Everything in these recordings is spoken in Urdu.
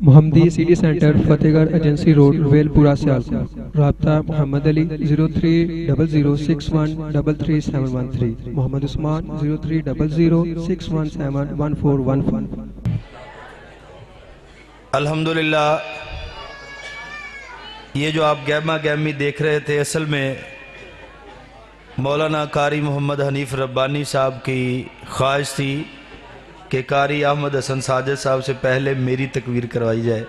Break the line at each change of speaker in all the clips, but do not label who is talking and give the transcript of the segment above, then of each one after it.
محمدی سٹی سینٹر فتح گڑھ ایجنسی روڈ ویل پورہ سیالکوٹ۔ رابطہ محمد علی 0300613373 محمد عثمان 030061711415۔
الحمدللہ یہ جو آپ گہما گہمی دیکھ رہے تھے اصل میں مولانا قاری محمد حنیف ربانی صاحب کی خواہش تھی کہ قاری احمد حسن ساجد صاحب سے پہلے میری تکبیر کروائی جائے،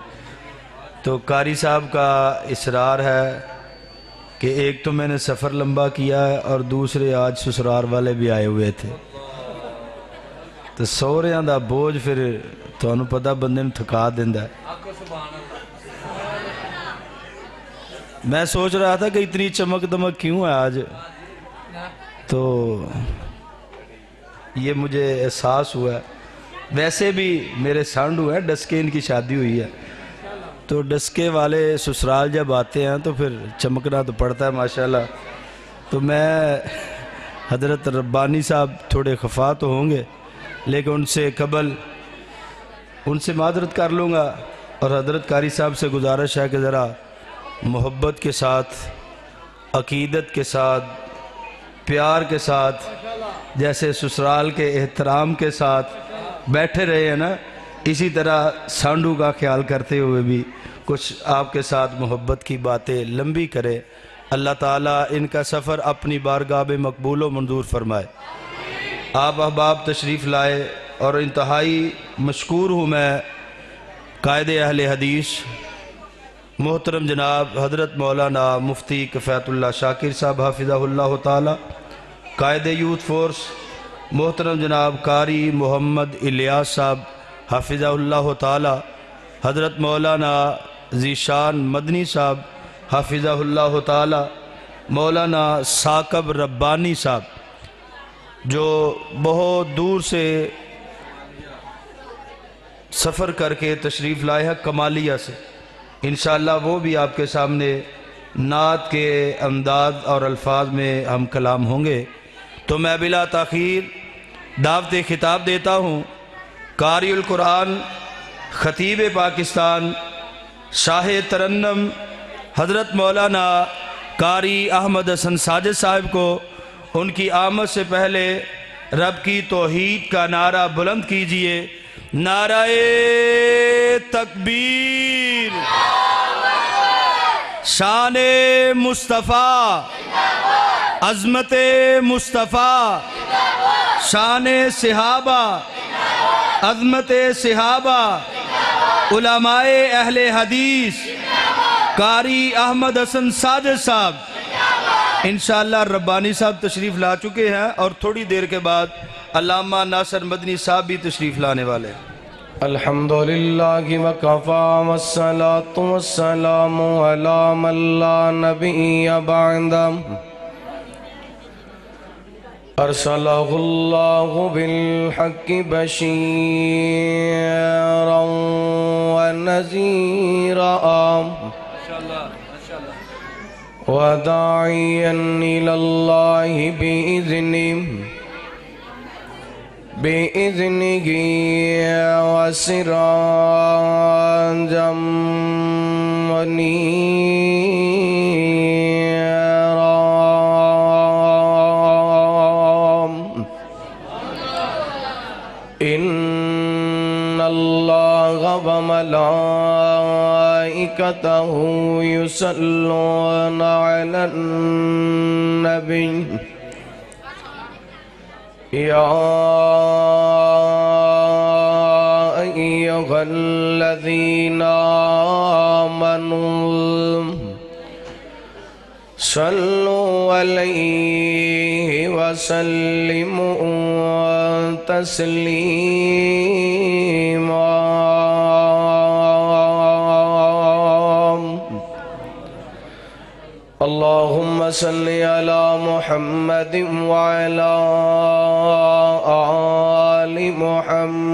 تو قاری صاحب کا اصرار ہے کہ ایک تو میں نے سفر لمبا کیا ہے اور دوسرے آج سسرال والے بھی آئے ہوئے تھے، تو سوہریاں دا بوجھ پھر تانوں پتہ بندے نوں تھکا دیندا ہے۔ میں سوچ رہا تھا کہ اتنی چمک دمک کیوں ہے آج، تو یہ مجھے احساس ہوا ہے۔ ویسے بھی میرے سانڈو ہیں ڈسکے، ان کی شادی ہوئی ہے، تو ڈسکے والے سسرال جب آتے ہیں تو پھر چمکنا تو پڑتا ہے ماشاءاللہ۔ تو میں حضرت ربانی صاحب تھوڑے خفا تو ہوں گے، لیکن ان سے قبل ان سے معذرت کر لوں گا، اور حضرت قاری صاحب سے گزارش ہے کہ ذرا محبت کے ساتھ، عقیدت کے ساتھ، پیار کے ساتھ، جیسے سسرال کے احترام کے ساتھ بیٹھے رہے ہیں نا، اسی طرح سانڈو کا خیال کرتے ہوئے بھی کچھ آپ کے ساتھ محبت کی باتیں لمبی کرے۔ اللہ تعالیٰ ان کا سفر اپنی بارگاہ میں مقبول و منظور فرمائے۔ آپ احباب تشریف لائے، اور انتہائی مشکور ہوں میں قائد اہل حدیث محترم جناب حضرت مولانا مفتی کفایت اللہ شاکر صاحب حافظہ اللہ تعالی، قائد یوتھ فورس محترم جناب قاری محمد الیاس صاحب حافظہ اللہ تعالی، حضرت مولانا ذیشان مدنی صاحب حافظہ اللہ تعالی، مولانا ثاقب ربانی صاحب جو بہت دور سے سفر کر کے تشریف لائے ہیں کمالیہ سے، انشاءاللہ وہ بھی آپ کے سامنے نعت کے انداز اور الفاظ میں ہم کلام ہوں گے۔ تو میں بلا تاخیر دعوت خطاب دیتا ہوں قاری القرآن، خطیب پاکستان، شاہ ترنم حضرت مولانا قاری احمد حسن ساجد صاحب کو۔ ان کی آمد سے پہلے رب کی توحید کا نعرہ بلند کیجئے، نعرہ تکبیر، شان مصطفیٰ، عظمت مصطفیٰ، شان صحابہ، عظمت صحابہ، علماء اہل حدیث، قاری احمد حسن ساجد صاحب۔ انشاءاللہ ربانی صاحب تشریف لا چکے ہیں، اور تھوڑی دیر کے بعد علامہ ناصر مدنی صاحب بھی تشریف لانے والے ہیں۔
الحمدللہ وکفا والصلاة والسلام علی من لا نبی بعد، ارسلہ اللہ بالحق بشیرا ونذیرا وداعیا الی اللہ بإذنه وسراجا منيرا۔ إن الله وملائكته يصلون على النبي، يا أيها الذين آمنوا صلوا عليه وسلموا تسليما۔ اللهم صل على محمد وعلى آل محمد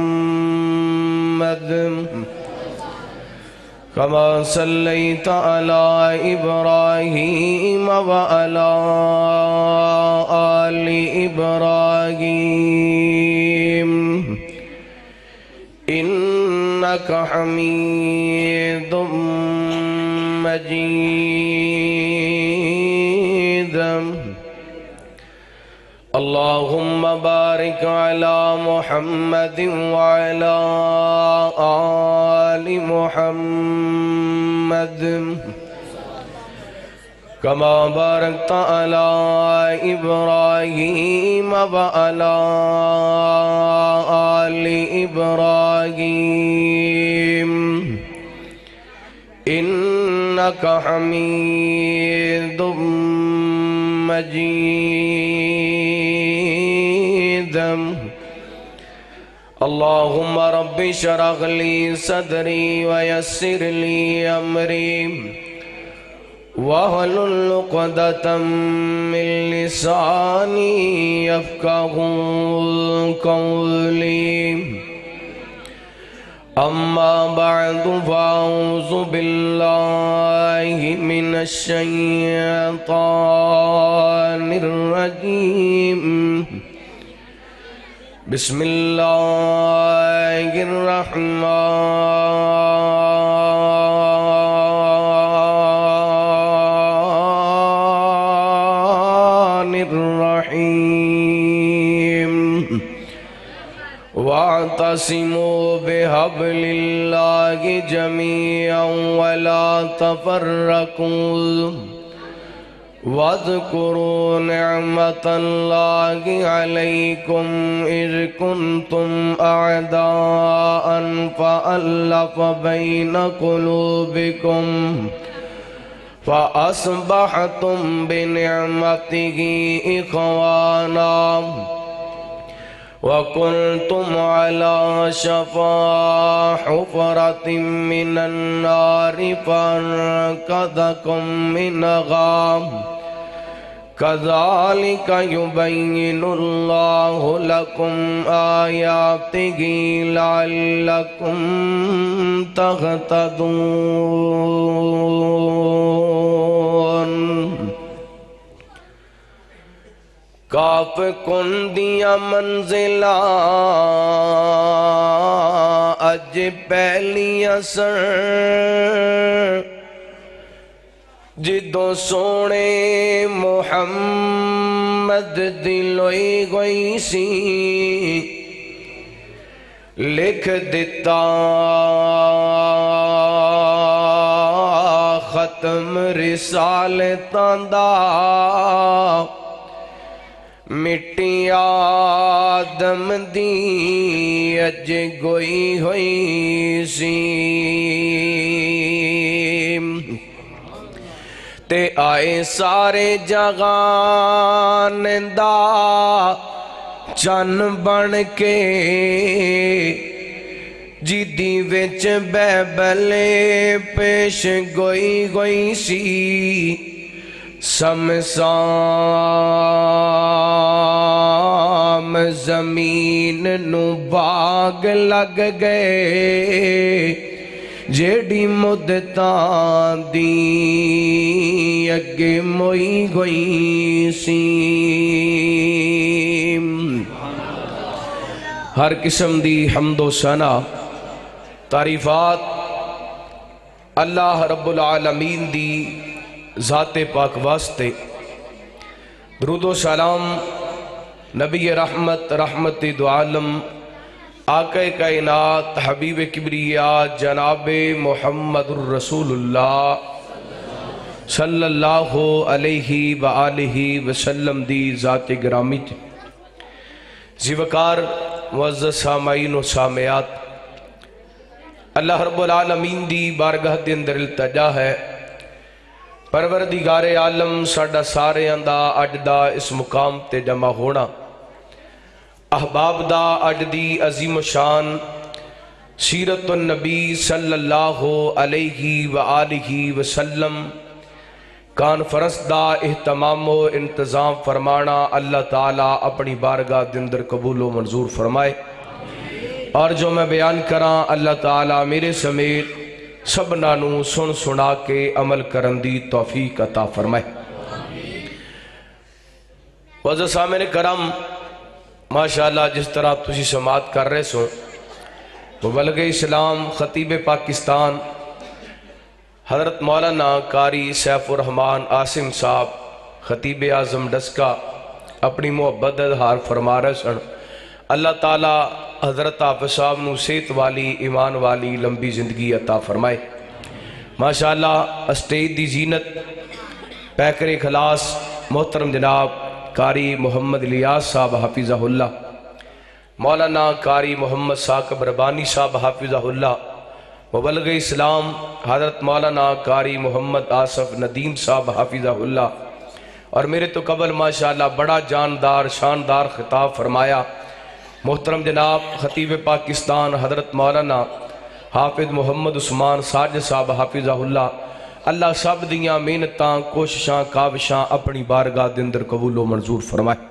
كما صليت على إبراهيم وعلى آل إبراهيم إنك حميد مجيد اللهم بارك على محمد وعلى آل محمد كما باركت على إبراهيم وعلى آل إبراهيم إنك حميد مجيد اللهم رب اشرح لي صدري ويسر لي أمري واحلل عقدة من لساني يفقهوا قولي أما بعد فأعوذ بالله من الشيطان الرجيم بسم الله الرحمن الرحيم واعتصموا بحبل الله جميعا ولا تفرقوا واذكروا نعمة الله عليكم إذ كنتم أعداء فألف بين قلوبكم فأصبحتم بنعمته إخوانا وكنتم على شفا حفرة من النار فانقذكم منها كذلك يبين الله لكم آياته لعلكم تهتدون کاف کن دیا منزلہ اج پہلیاں سن جدوں سونے محمد دی لوئی گئی سی لکھ دیتا ختم رسالتاں دا مٹی آدم دی اج گوئی ہوئی سی تے آئے سارے جہان دا چن بن کے جدی وچ بیبل پیش گوئی سی سمسام زمین نو باغ لگ گئے جیڑی مدتاں دی اگے موئی گئی سی ہر قسم دی حمد و ثنا تعریفات اللہ رب العالمین دی ذات پاک واسطے درود و سلام نبی رحمت رحمت دو عالم آقا کائنات حبیب کبریاء جناب محمد الرسول اللہ صلی اللہ علیہ وآلہ وسلم دی ذات گرامی زیوکار معزز سامعین و سامعات اللہ رب العالمین دی بارگاہ دے اندر التجا ہے پروردگار عالم ساڈا سارے دا اج دا اس مقام تے جمع ہونا احباب دا اج دی عظیم شان سیرت النبی صلی اللہ علیہ وآلہ وسلم کانفرنس دا اہتمام و انتظام فرمانا اللہ تعالیٰ اپنی بارگاہ دے اندر قبول و منظور فرمائے اور جو میں بیان کراں اللہ تعالیٰ میرے سمیت سبنا نو سن سنا کے عمل کرن دی توفیق عطا فرمائے معزز سامعین کرام ماشاءاللہ جس طرح تسی سماعت کر رہے سو مبلغ اسلام خطیب پاکستان حضرت مولانا قاری سیف الرحمان عاصم صاحب خطیب اعظم ڈسکا اپنی محبت دا اظہار فرما رہے سن۔ اللہ تعالی حضرت حافظ صاحب نو صحت والی ایمان والی لمبی زندگی عطا فرمائے۔ ماشاءاللہ اسٹیج دی زینت پیکر خلاص محترم جناب قاری محمد الیاس صاحب حافظہ اللہ، مولانا قاری محمد ثاقب ربانی صاحب حافظہ اللہ، مبلغ اسلام حضرت مولانا قاری محمد آصف ندیم صاحب حافظہ اللہ، اور میرے تو قبل ماشاءاللہ بڑا جاندار شاندار خطاب فرمایا محترم جناب خطیب پاکستان حضرت مولانا حافظ محمد عثمان ساجد صاحب حافظہ اللہ۔ اللہ سب دیاں محنتاں کوششاں کاوشاں اپنی بارگاہ دے اندر قبول و منظور فرمائے۔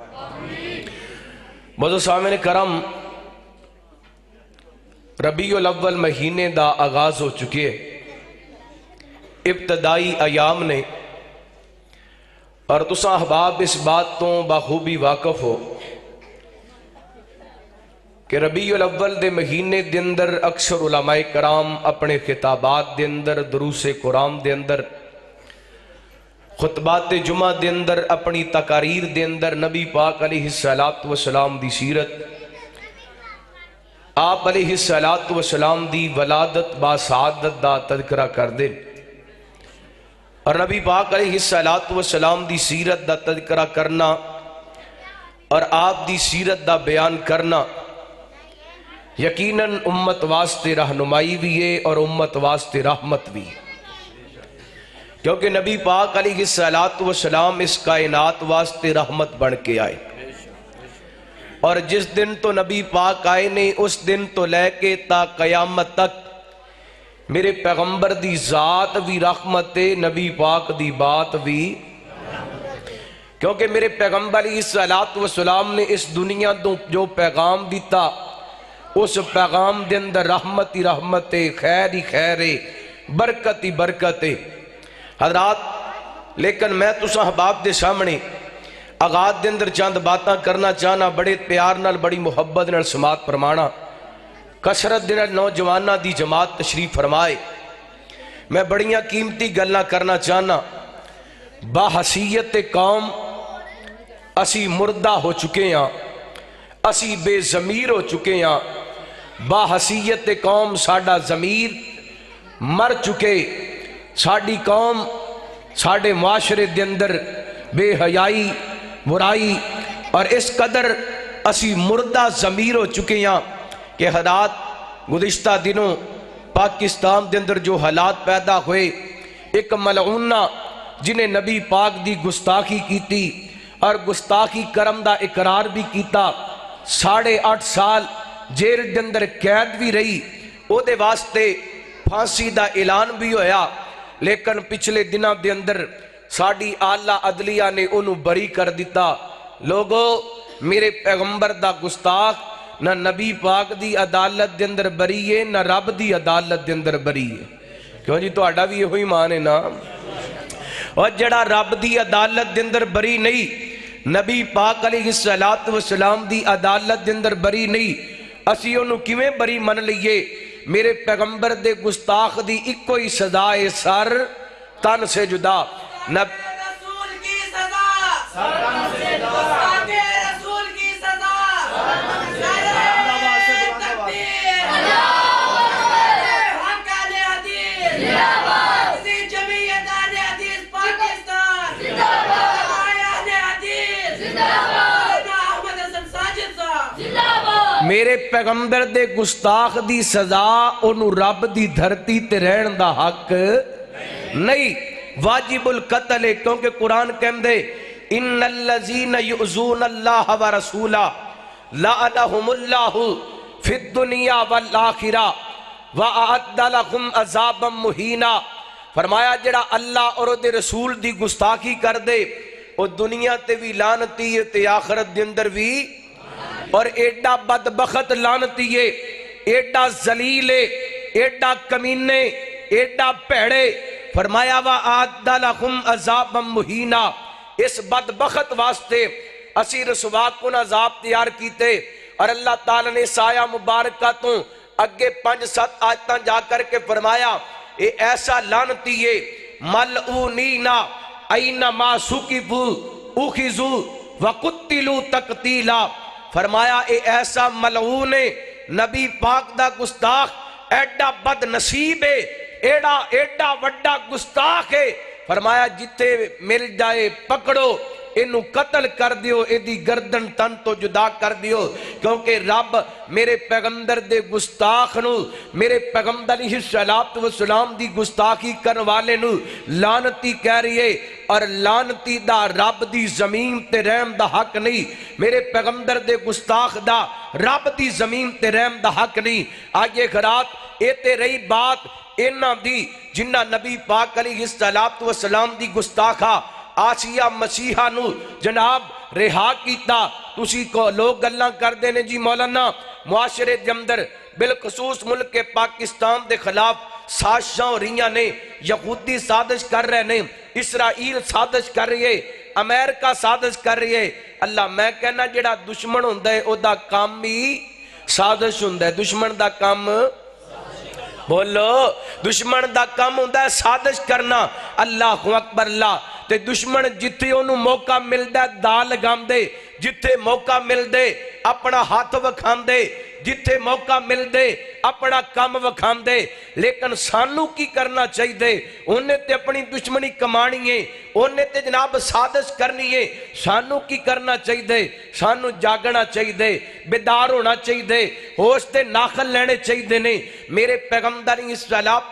معزز سامعین کرم، ربیع الاول مہینے دا آغاز ہو چکے ابتدائی ایام نے، اور تساں احباب اس بات تو بخوبی واقف ہو کہ ربیع الاول دے مہینے دے اندر اکثر علماء کرام اپنے خطابات دے اندر، دروس قرآن دے اندر، خطبات جمعہ دے اندر، اپنی تقاریر دے اندر نبی پاک علیہ السلام دی سیرت، آپ علیہ السلام دی ولادت با سعادت دا تذکرہ کر دے، اور نبی پاک علیہ السلام دی سیرت دا تذکرہ کرنا اور آپ دی سیرت دا بیان کرنا یقیناً امت واسطے رہنمائی بھی ہے اور امت واسطے رحمت بھی ہے، کیونکہ نبی پاک علیہ السلام اس کائنات واسطے رحمت بن کے آئے، اور جس دن تو نبی پاک آئے نے اس دن تو لے کے تا قیامت تک میرے پیغمبر دی ذات بھی رحمت ہے، نبی پاک دی بات بھی، کیونکہ میرے پیغمبر علیہ السلام نے اس دنیا تو جو پیغام دیتا اس پیغام دے اندر رحمت ہی رحمت ہے، خیر ہی خیر ہے، برکت ہی برکت ہے حضرات۔ لیکن میں تساں احباب دے سامنے آغاز دے اندر چند باتاں کرنا چاہنا، بڑے پیار نال بڑی محبت نال سماعت فرمانا، کثرت دے نال نوجوانہ دی جماعت تشریف فرمائے۔ میں بڑیاں قیمتی گلاں کرنا چاہنا۔ باحثیت قوم اسی مردہ ہو چکے ہیں، اسی بے ضمیر ہو چکے ہیں، باحثیت قوم ساڈا ضمیر مر چکے، ساڈی قوم ساڈے معاشرے دے اندر بے حیائی برائی اور اس قدر اسی مردہ ضمیر ہو چکے ہیں کہ حضرات گزشتہ دنوں پاکستان دے اندر جو حالات پیدا ہوئے، ایک ملعونہ جنہیں نبی پاک دی گستاخی کیتی اور گستاخی کرم دا اقرار بھی کیتا، 8.5 سال جیل دے اندر قید بھی رہی، او دے واسطے پھانسی دا اعلان بھی ہویا، لیکن پچھلے دنوں دے اندر ساڑی اعلیٰ عدلیہ نے انہوں بری کر دیتا۔ لوگو میرے پیغمبر دا گستاخ نہ نبی پاک دی عدالت دے اندر بری ہے، نہ رب دی عدالت دے اندر بری ہے۔ کیوں جی تو اڈا بھی یہ ہوئی مانے نا، اور جڑا رب دی عدالت دے اندر بری نہیں، نبی پاک علیہ السلام دی عدالت دے اندر بری نہیں، اسی انہوں کیویں بری من لئیے؟ میرے پیغمبر دے گستاخ دی ایک کوئی سزا ہے، سر تن سے جدا۔
رسول کی سزا، گستاخ رسول کی سزا، نعرہ تکبیر، حق اہل حدیث، عزیز جمعیت اہل حدیث پاکستان، علماء اہل حدیث، مولانا احمد حسن ساجد صاحب۔
میرے پیغمبر دے گستاخ دی سزا انہوں رب دی دھرتی تے رہن دا حق نہیں، واجب القتل ہے، کیونکہ قرآن کہندے ان الذین یؤذون اللہ ورسولہ لعنہم اللہ فی الدنیا والآخرہ وَأَعَدَّ لَهُمْ عَذَابًا مُحِینًا۔ فرمایا جڑا اللہ اور دے رسول دی گستاخی کر دے وہ دنیا تے بھی لعنتی ہے تے آخرت دے اندر بھی، اور ایڈا بدبخت لعنتی ہے، ایڈا ذلیل ہے، ایڈا کمینے، ایڈا پیڑے۔ فرمایا وَأَعَدَّ لَهُمْ عَذَابًا مُحِینًا، اس بدبخت واسطے اسی رسوا کن عذاب تیار کیتے، اور اللہ تعالیٰ نے سایہ مبارکہ تو اگے 5-7 آیتاں جا کر کے فرمایا اے ایسا لعنتی ہے ملعونینا اینما سکبو اخذو وقتلو تقتیلا، فرمایا اے ایسا ملعون ہے، نبی پاک دا گستاخ ایڈا بد نصیب ہے، ایڈا وڈا گستاخ ہے، فرمایا جتے مل جائے پکڑو انہوں قتل کر دیو، ایدی گردن تن تو جدا کر دیو، کیونکہ رب میرے پیغمبر دے گستاخ نو، میرے پیغمبر علیہ السلام دی گستاخی کرن والے نو لعنتی کہہ رہی ہے، اور لعنتی دا رب دی زمین تے رحم دا حق نہیں، میرے پیغمبر دے گستاخ دا رب دی زمین تے رحم دا حق نہیں۔ آگے خرات اے تے رہی بات انہاں دی جنہ نبی پاک علیہ السلام دی گستاخا آسیہ مسیحہ نو جناب رہا کیتا، تسی کو لوگ گلاں کر دینے جی مولانا معاشرے دے اندر بالخصوص ملک پاکستان دے خلاف سازشاں ہو رہیاں نے، یہودی سازش کر رہے نے، اسرائیل سازش کر رہی ہے، امریکہ سازش کر رہی ہے۔ اللہ میں کہنا جڑا دشمن ہوندا ہے او دا کام ہی سازش ہوندا ہے، دشمن دا کام بولو، دشمن دا کام ہوندا ہے سازش کرنا۔ اللہ اکبر اللہ، تے دشمن جتھے انہوں موقع مل دے دا لگام دے، جتھے موقع مل دے اپنا ہاتھ وکھان دے، جتھے موقع مل دے اپنا کام وکھان دے، لیکن سانو کی کرنا چاہی دے، انہیں تے اپنی دشمنی کمانی ہے، انہیں تے جناب سازش کرنی ہے، سانو کی کرنا چاہی دے، سانو جاگنا چاہی دے، بیدار ہونا چاہی دے، ہوش تے ناخل لینے چاہی دے نے۔ میرے پیغمبر علیہ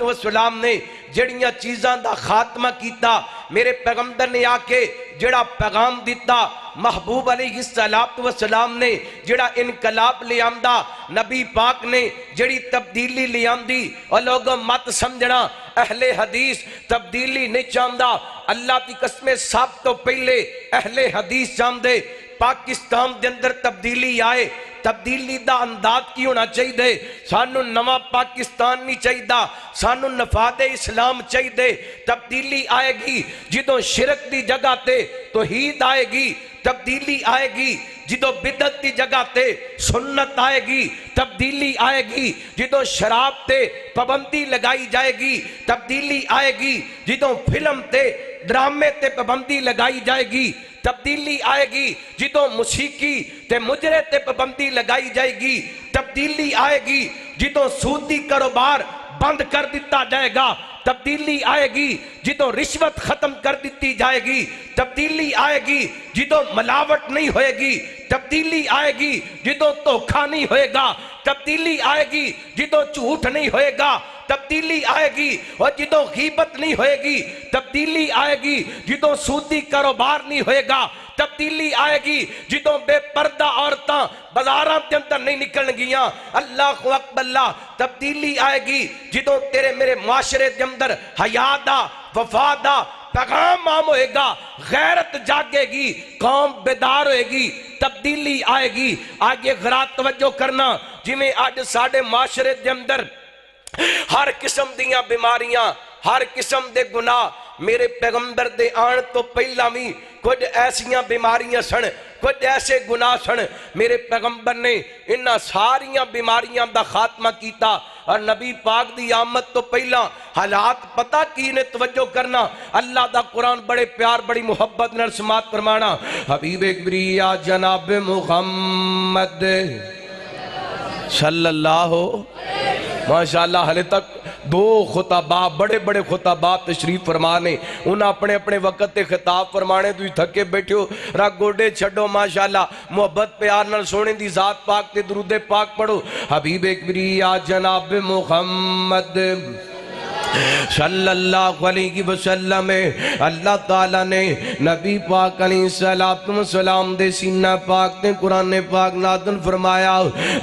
السلام نے جڑیاں چیزاں دا خاتمہ کیتا، میرے پیغمبر نے آکے جڑا پیغام دیتا، محبوب علیہ السلام نے جڑا انقلاب لے آمدہ، نبی پاک نے جڑی تبدیلی لے آمدی، اور لوگوں مت سمجھنا اہل حدیث تبدیلی نہیں چاہمدہ، اللہ کی قسم سب تو پہلے اہل حدیث چاہمدے پاکستان دے اندر تبدیلی آئے، تبدیلی دا انداز کی ہونا چاہی دے، سانو نواں پاکستان نہیں چاہی دا، سانو نفاد اسلام چاہی دے۔ تبدیلی آئے گی جدوں شرک دی جگہ تے توحید آئے گی، تبدیلی آئے گی جدوں بدعت دی جگہ تے سنت آئے گی، تبدیلی آئے گی جدوں شراب تے پابندی لگائی جائے گی، تبدیلی آئے گی جدوں فلم تے ڈرامے تے پابندی لگائی جائے گی، تبدیلی آئے گی جدوں موسیقی تے مجرے تے پابندی لگائی جائے گی، تبدیلی آئے گی جدوں سودی کاروبار بند کر دیتا جائے گا، تبدیلی آئے گی جدوں رشوت ختم کر دیتی جائے گی، تبدیلی آئے گی جدوں ملاوٹ نہیں ہوئے گی، تبدیلی آئے گی جدوں دھوکہ نہیں ہوئے گا، تبدیلی آئے گی جدوں جھوٹ نہیں ہوئے گا، تبدیلی آئے گی اور جدوں غیبت نہیں ہوئے گی، تبدیلی آئے گی جدوں سودی کاروبار نہیں ہوئے گا، تبدیلی آئے گی جدوں بے پردہ عورتاں بازاراں دے اندر نہیں نکلن گیاں۔ اللہ اکبر اللہ، تبدیلی آئے گی جدوں تیرے میرے معاشرے دے اندر حیا دا، وفا دا پیغام عام ہوئے گا، غیرت جاگے گی، قوم بیدار ہوئے گی، تبدیلی آئے گی۔ آگے غرات توجہ کرنا، جی میں آج ساڑھے معاشرے دے اندر ہر قسم دیاں بیماریاں، ہر قسم دے گناہ، میرے پیغمبر دے آن تو پہلا بھی کچھ ایسیاں بیماریاں سن، کچھ ایسے گناہ سن، میرے پیغمبر نے انہاں ساریاں بیماریاں دا خاتمہ کیتا، اور نبی پاک دی آمد تو پہلا حالات پتہ کی نے توجہ کرنا۔ اللہ دا قرآن بڑے پیار بڑی محبت نے سماعت فرمانا، حبیب کبریا جناب محمد صلی اللہ ماشاءاللہ، حلے تک دو خطبہ بڑے بڑے خطبہ تشریف فرمانے، انہاں اپنے اپنے وقت تے خطاب فرمانے، تو تھکے بیٹھے ہو را گوڑے چھڑو، ماشاءاللہ محبت پیار نال سونے دی ذات پاک تے درود پاک پڑھو۔ حبیب کبریا جناب محمد صلی اللہ علیہ وسلم، اللہ تعالیٰ نے نبی پاک علیہ السلام دے سینہ پاک تے قرآن پاک نازل فرمایا۔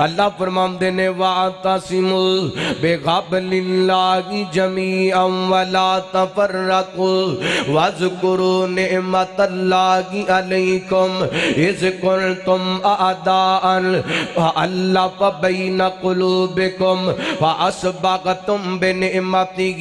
اللہ فرمان دینے وَاعْتَصِمُوا بِحَبْلِ اللَّهِ جَمِيعًا وَلَا تَفَرَّقُوا وَاذْكُرُوا نِعْمَةَ اللَّهِ عَلَيْكُمْ إِذْ كُنْتُمْ أَعْدَاءً فَأَلَّفَ بَيْنَ قُلُوبِكُمْ فَأَصْبَحْتُمْ بِنِعْمَتِهِ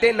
3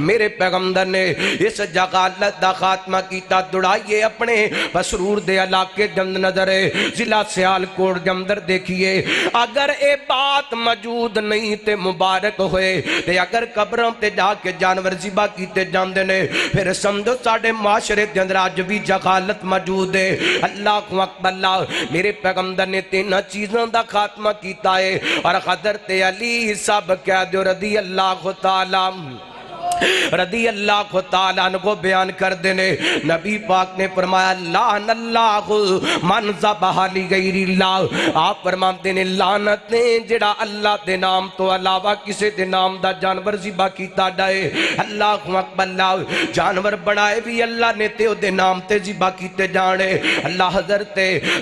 میرے پیغمبر نے اس جہالت دا خاتمہ کیتا دڑائیے اپنے مسرور دے علاقے جمد نظر ضلع سیالکوٹ جمدر دیکھیے اگر اے بات موجود نہیں تے مبارک ہوئے تے اگر قبروں تے جا کے جانور ذبح کیتے جاندے نے پھر سمجھو ساڑھے معاشرے دے اندر آج بھی جہالت موجود ہے اللہ اکبر اللہ میرے پیغمبر نے تین چیزوں دا خاتمہ کیتا ہے اور حضرت علی صاحب کہہ دو رضی اللہ تعالیٰ عنہ کو بیان کر دینے نبی پاک نے فرمایا لعن اللہ من ذبح لغیر اللہ آپ فرماتے ہیں لعنت نے جڑا اللہ دے نام تو علاوہ کسی دے نام دا جانور ذبح کیتا ڈائے اللہ اکبر اللہ جانور بنائے بھی اللہ نے تے دے نام تے ذبح کیتے جانے اللہ حضرت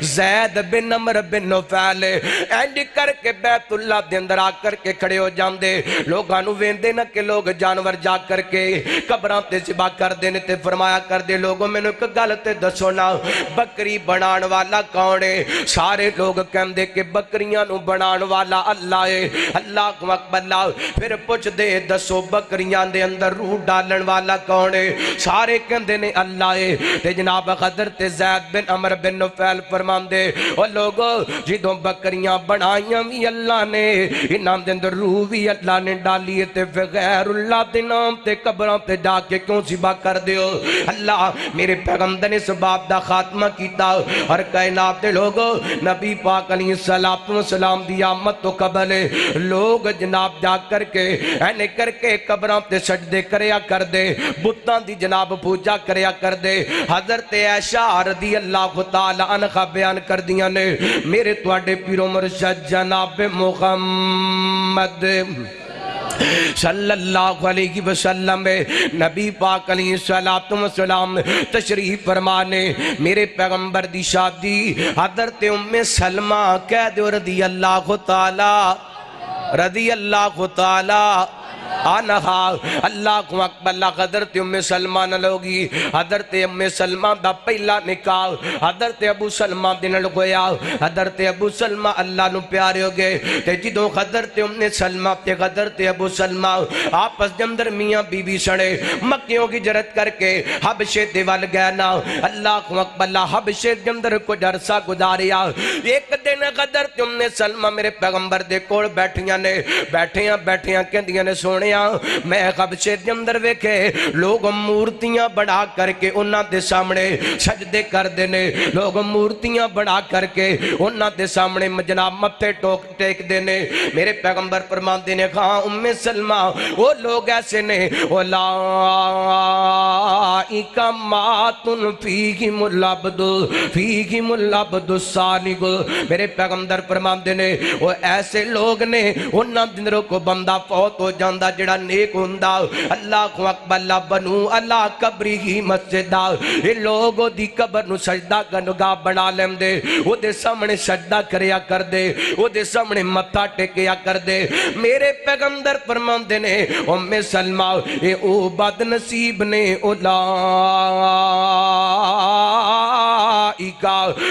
زید بن عمر بن نفیل اینڈ کر کے بیت اللہ دے اندر آ کر کے کھڑے ہو جاندے لوگانو ویندے نہ کہ لوگ جانور جا کر کے قبران تے ذبح کر دینے تے فرمایا کر دے لوگوں میں نے ایک گل تے دسو نا بکری بنان والا کون ہے سارے لوگ کہندے کہ بکریاں نو بنان والا اللہ ہے اللہ اکبر اللہ پھر پوچھ دے دسو بکریاں دے اندر روح ڈالن والا کون ہے سارے کہندے نے اللہ ہے تے جناب حضرت زید بن عمر بن نفیل فرماندے او لوگوں جدوں بکریاں بنائیاں بھی اللہ نے انہاں دے اندر روح بھی اللہ نے ڈالی تے غیر اللہ دے نام تے قبروں تے جا کے کیوں ذبح کر دیو اللہ میرے پیغمبر نے اس باب دا خاتمہ کیتا اور کائنات دے لوگوں نبی پاک علیہ السلام دی آمد تو قبل لوگ جناب جا کر کے اینے کر کے قبروں تے سجدے کریا کر دے بتاں دی جناب پوجا کریا کر دے حضرت عائشہ رضی اللہ تعالی عنہ بیان کر دیا نے میرے تواڈے پیرو مرشد جناب محمد صلی اللہ علیہ وسلم نبی پاک علیہ السلام تشریف فرمانے میرے پیغمبر دی شادی حضرت ام سلمہ کہہ دو رضی اللہ تعالی آنہا اللہ اکبر اللہ حضرت ام سلمہ نہ لوگی حضرت ام سلمہ دا پہلا نکاح حضرت ابو سلمہ دن لگویا حضرت ابو سلمہ اللہ نو پیارے ہو گئے تے جدو حضرت ام سلمہ تے حضرت ابو سلمہ آپس جمدر میاں بی بی سڑے مکیوں کی جرت کر کے حبشے دیوال گیا نا اللہ اکبر اللہ حبشے جمدر کو جرسا گزاریا ایک دن حضرت ام سلمہ میرے پیغمبر دے کوڑ بیٹھیاں کہندیاں نے سونے میں حبشے دے اندر ویکھے لوگ مورتیاں بڑھا کر کے انہاں دے سامنے سجدے کر دینے لوگ مورتیاں بڑھا کر کے انہاں دے سامنے جناب متھے ٹیک دینے میرے پیغمبر فرمان دینے کہاں ام سلمہ وہ لوگ ایسے نے اولائک ماتن فیہم العبد الصالح میرے پیغمبر فرمان دینے وہ ایسے لوگ نے انہاں دنوں کو بندہ فوت ہو جاندہ جڑا نیک ہوندہ اللہ اکبر اللہ بنو اللہ قبری ہی مسجدہ یہ لوگوں دی قبر نو سجدہ گنگاہ بنا لیں دے وہ دے سامنے سجدہ کریا کر دے وہ دے سامنے متھا ٹیکیا کر دے میرے پیغمبر فرمان دے نے ام سلمہ اے او بد نصیب نے اولائکا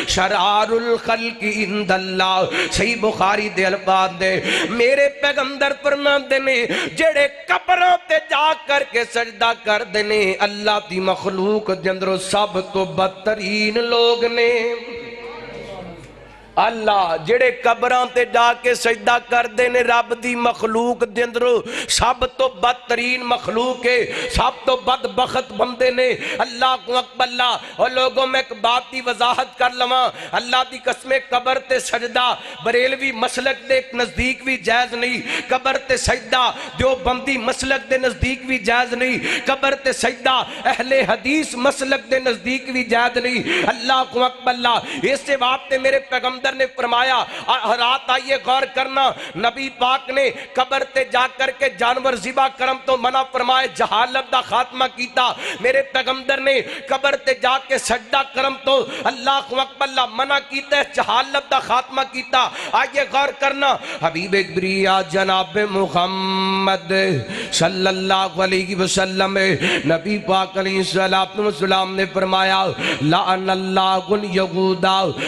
شرار الخلق عند اللہ صحیح بخاری دے الفاظ دے میرے پیغمبر فرمان دے نے جڑے قبروں تے جا کر کے سجدہ کر دینے اللہ دی مخلوق جندرو سب تو بدترین لوگ نے اللہ جڑے قبران تے جا کے سجدہ کر دینے رب دی مخلوق دیندرو سب تو بدترین مخلوق ہے سب تو بدبخت بندے نے اللہ کو اکبر اللہ اور لوگوں میں ایک بات دی وضاحت کر لما اللہ دی قسم قبر تے سجدہ بریلوی مسلک دے نزدیک بھی جائز نہیں قبر تے سجدہ دیوبندی مسلک دے نزدیک بھی جائز نہیں قبر تے سجدہ اہل حدیث مسلک دے نزدیک بھی جائز نہیں اللہ کو اکبر اللہ اس سے بات تے میرے پیغمبر نے فرمایا رات آئیے غور کرنا نبی پاک نے قبر تے جا کر کے جانور ذبح کرم تو منع فرمائے جہالت دا خاتمہ کیتا میرے پیغمبر نے قبر تے جا کے سجدہ کرم تو اللہ اکبر اللہ منع کیتا ہے جہالت دا خاتمہ کیتا آئیے غور کرنا حبیب بریا جناب محمد صلی اللہ علیہ وسلم نبی پاک علیہ السلام نے فرمایا لعن اللہ الیہود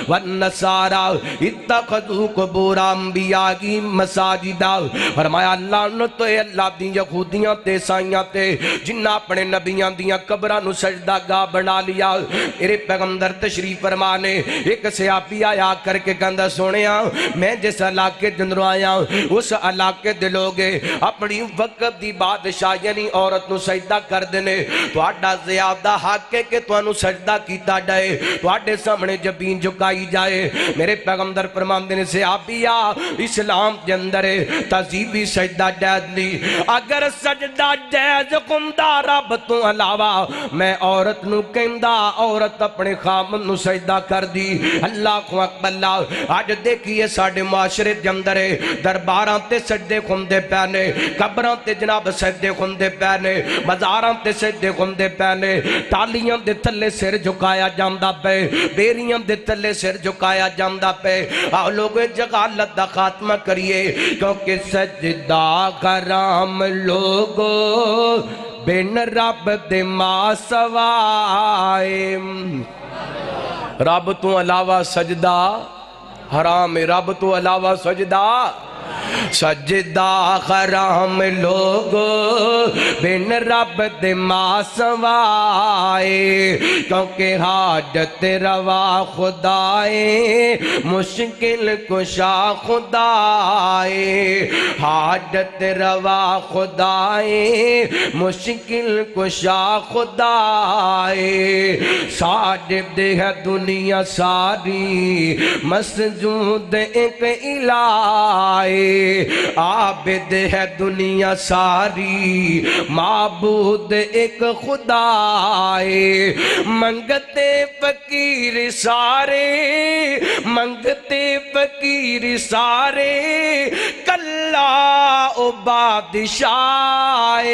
والنصارى اتخذوا قبور انبیاء کی مساجدہ فرمایا لعنت ہے اللہ دی یہودیاں تے عیسائیاں تے جنہاں اپنے نبیاں دیاں قبراں نو سجدہ گاہ بنا لیا میرے پیغمبر تشریف فرمانے ایک صحابی آیا کر کے کہندا سونیا میں جس علاقے دے اندروں آیا اس علاقے دے لوگ اپنی وقت دی بادشاہ یعنی عورت نو سجدہ کر دینے تہاڈا زیادہ حق ہے کہ تانوں سجدہ کیتا جائے تہاڈے سامنے جبین جھکائی جائے میرے پیغمبر فرماندے نے صحابیہ اسلام دے اندر تہذیبی سجدہ جائز نہیں اگر سجدہ جائز ہوندا رب تو علاوہ میں عورت نو کہندا عورت اپنے خامن نو سجدہ کر دی اللہ اکبر اللہ اج دیکھیے ساڈے معاشرے دے اندر درباراں تے سجدے ہوندے پے نے قبراں تے جناب سجدے ہوندے پے نے مزاراں تے سجدے ہوندے پے نے ٹالیاں دے تھلے سر جھکایا جاندا پے بیریاں دے تھلے سر جھکایا جاندا پے آؤ لوگ جہالت دا خاتمہ کریے کیونکہ سجدہ حرام لوگو بن رب دے ما سوائے رب تو علاوہ سجدہ حرام رب تو علاوہ سجدہ سجدہ حرام لوگو بن رب دے ما سوائے کیونکہ حاجت روا خدائے مشکل کشا خدائے حاجت روا خدائے مشکل کشا خدائے ساجد دے ہے دنیا ساری مسجود ایک الہ عابد ہے دنیا ساری معبود ایک خدا منگتے فقیر سارے منگتے فقیر سارے کلا او بادشاہ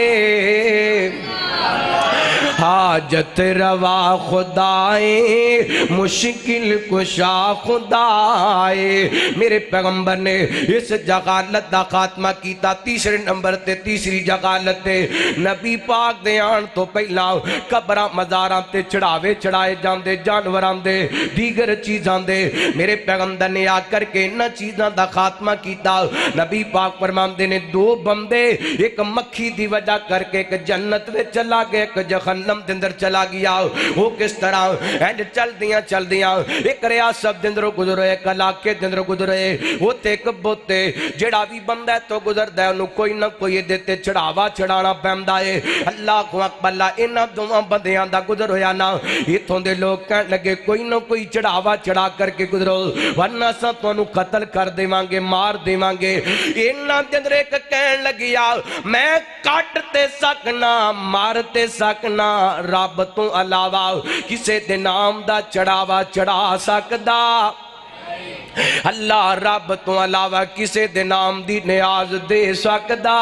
حاجت روا خدائے مشکل کشا خدائے میرے پیغمبر نے اس جغالت دا خاتمہ کیتا تیسرے نمبر تے تیسری جغالت تے نبی پاک دے آن تو پہلا قبراں مزاراں تے چڑھاوے چڑھائے جاندے جانوراں دے دیگر چیزاں دے میرے پیغمبر نے آ کر کے انہاں چیزاں دا خاتمہ کیتا نبی پاک فرماندے نے دو بندے ایک مکھی دی وجہ کر کے ایک جنت میں چلا گیا ایک جہنم دے اندر چلا گیا وہ کس طرح اینڈ چل دیاں ایک ریاست دے اندر گزرے ایک علاقے دے اندر گزرے وہ تے ایک بوتے جڑا بھی بندہ ہے تو گزردہ ہے انہوں کوئی نہ کوئی دیتے چڑھاوا چڑھانا پہمدہ ہے اللہ کو اکبر اللہ انہاں دوہاں بندیاں دا گزر ہویا نا اتھوں دے لوگ کہنے لگے کوئی نہ کوئی چڑھاوا چڑھا کر کے گزرو ورنہ سا تو انہوں قتل کر دے مانگے مار دے مانگے انہاں دے اندر ایک کہنے لگیا میں کاٹتے سکنا مارتے سکنا رب تو علاوہ کسے دے نام دا چڑھاوا چڑھا سکدا اللہ رب تو علاوہ کسے دے نام دی نیاز دے سکدا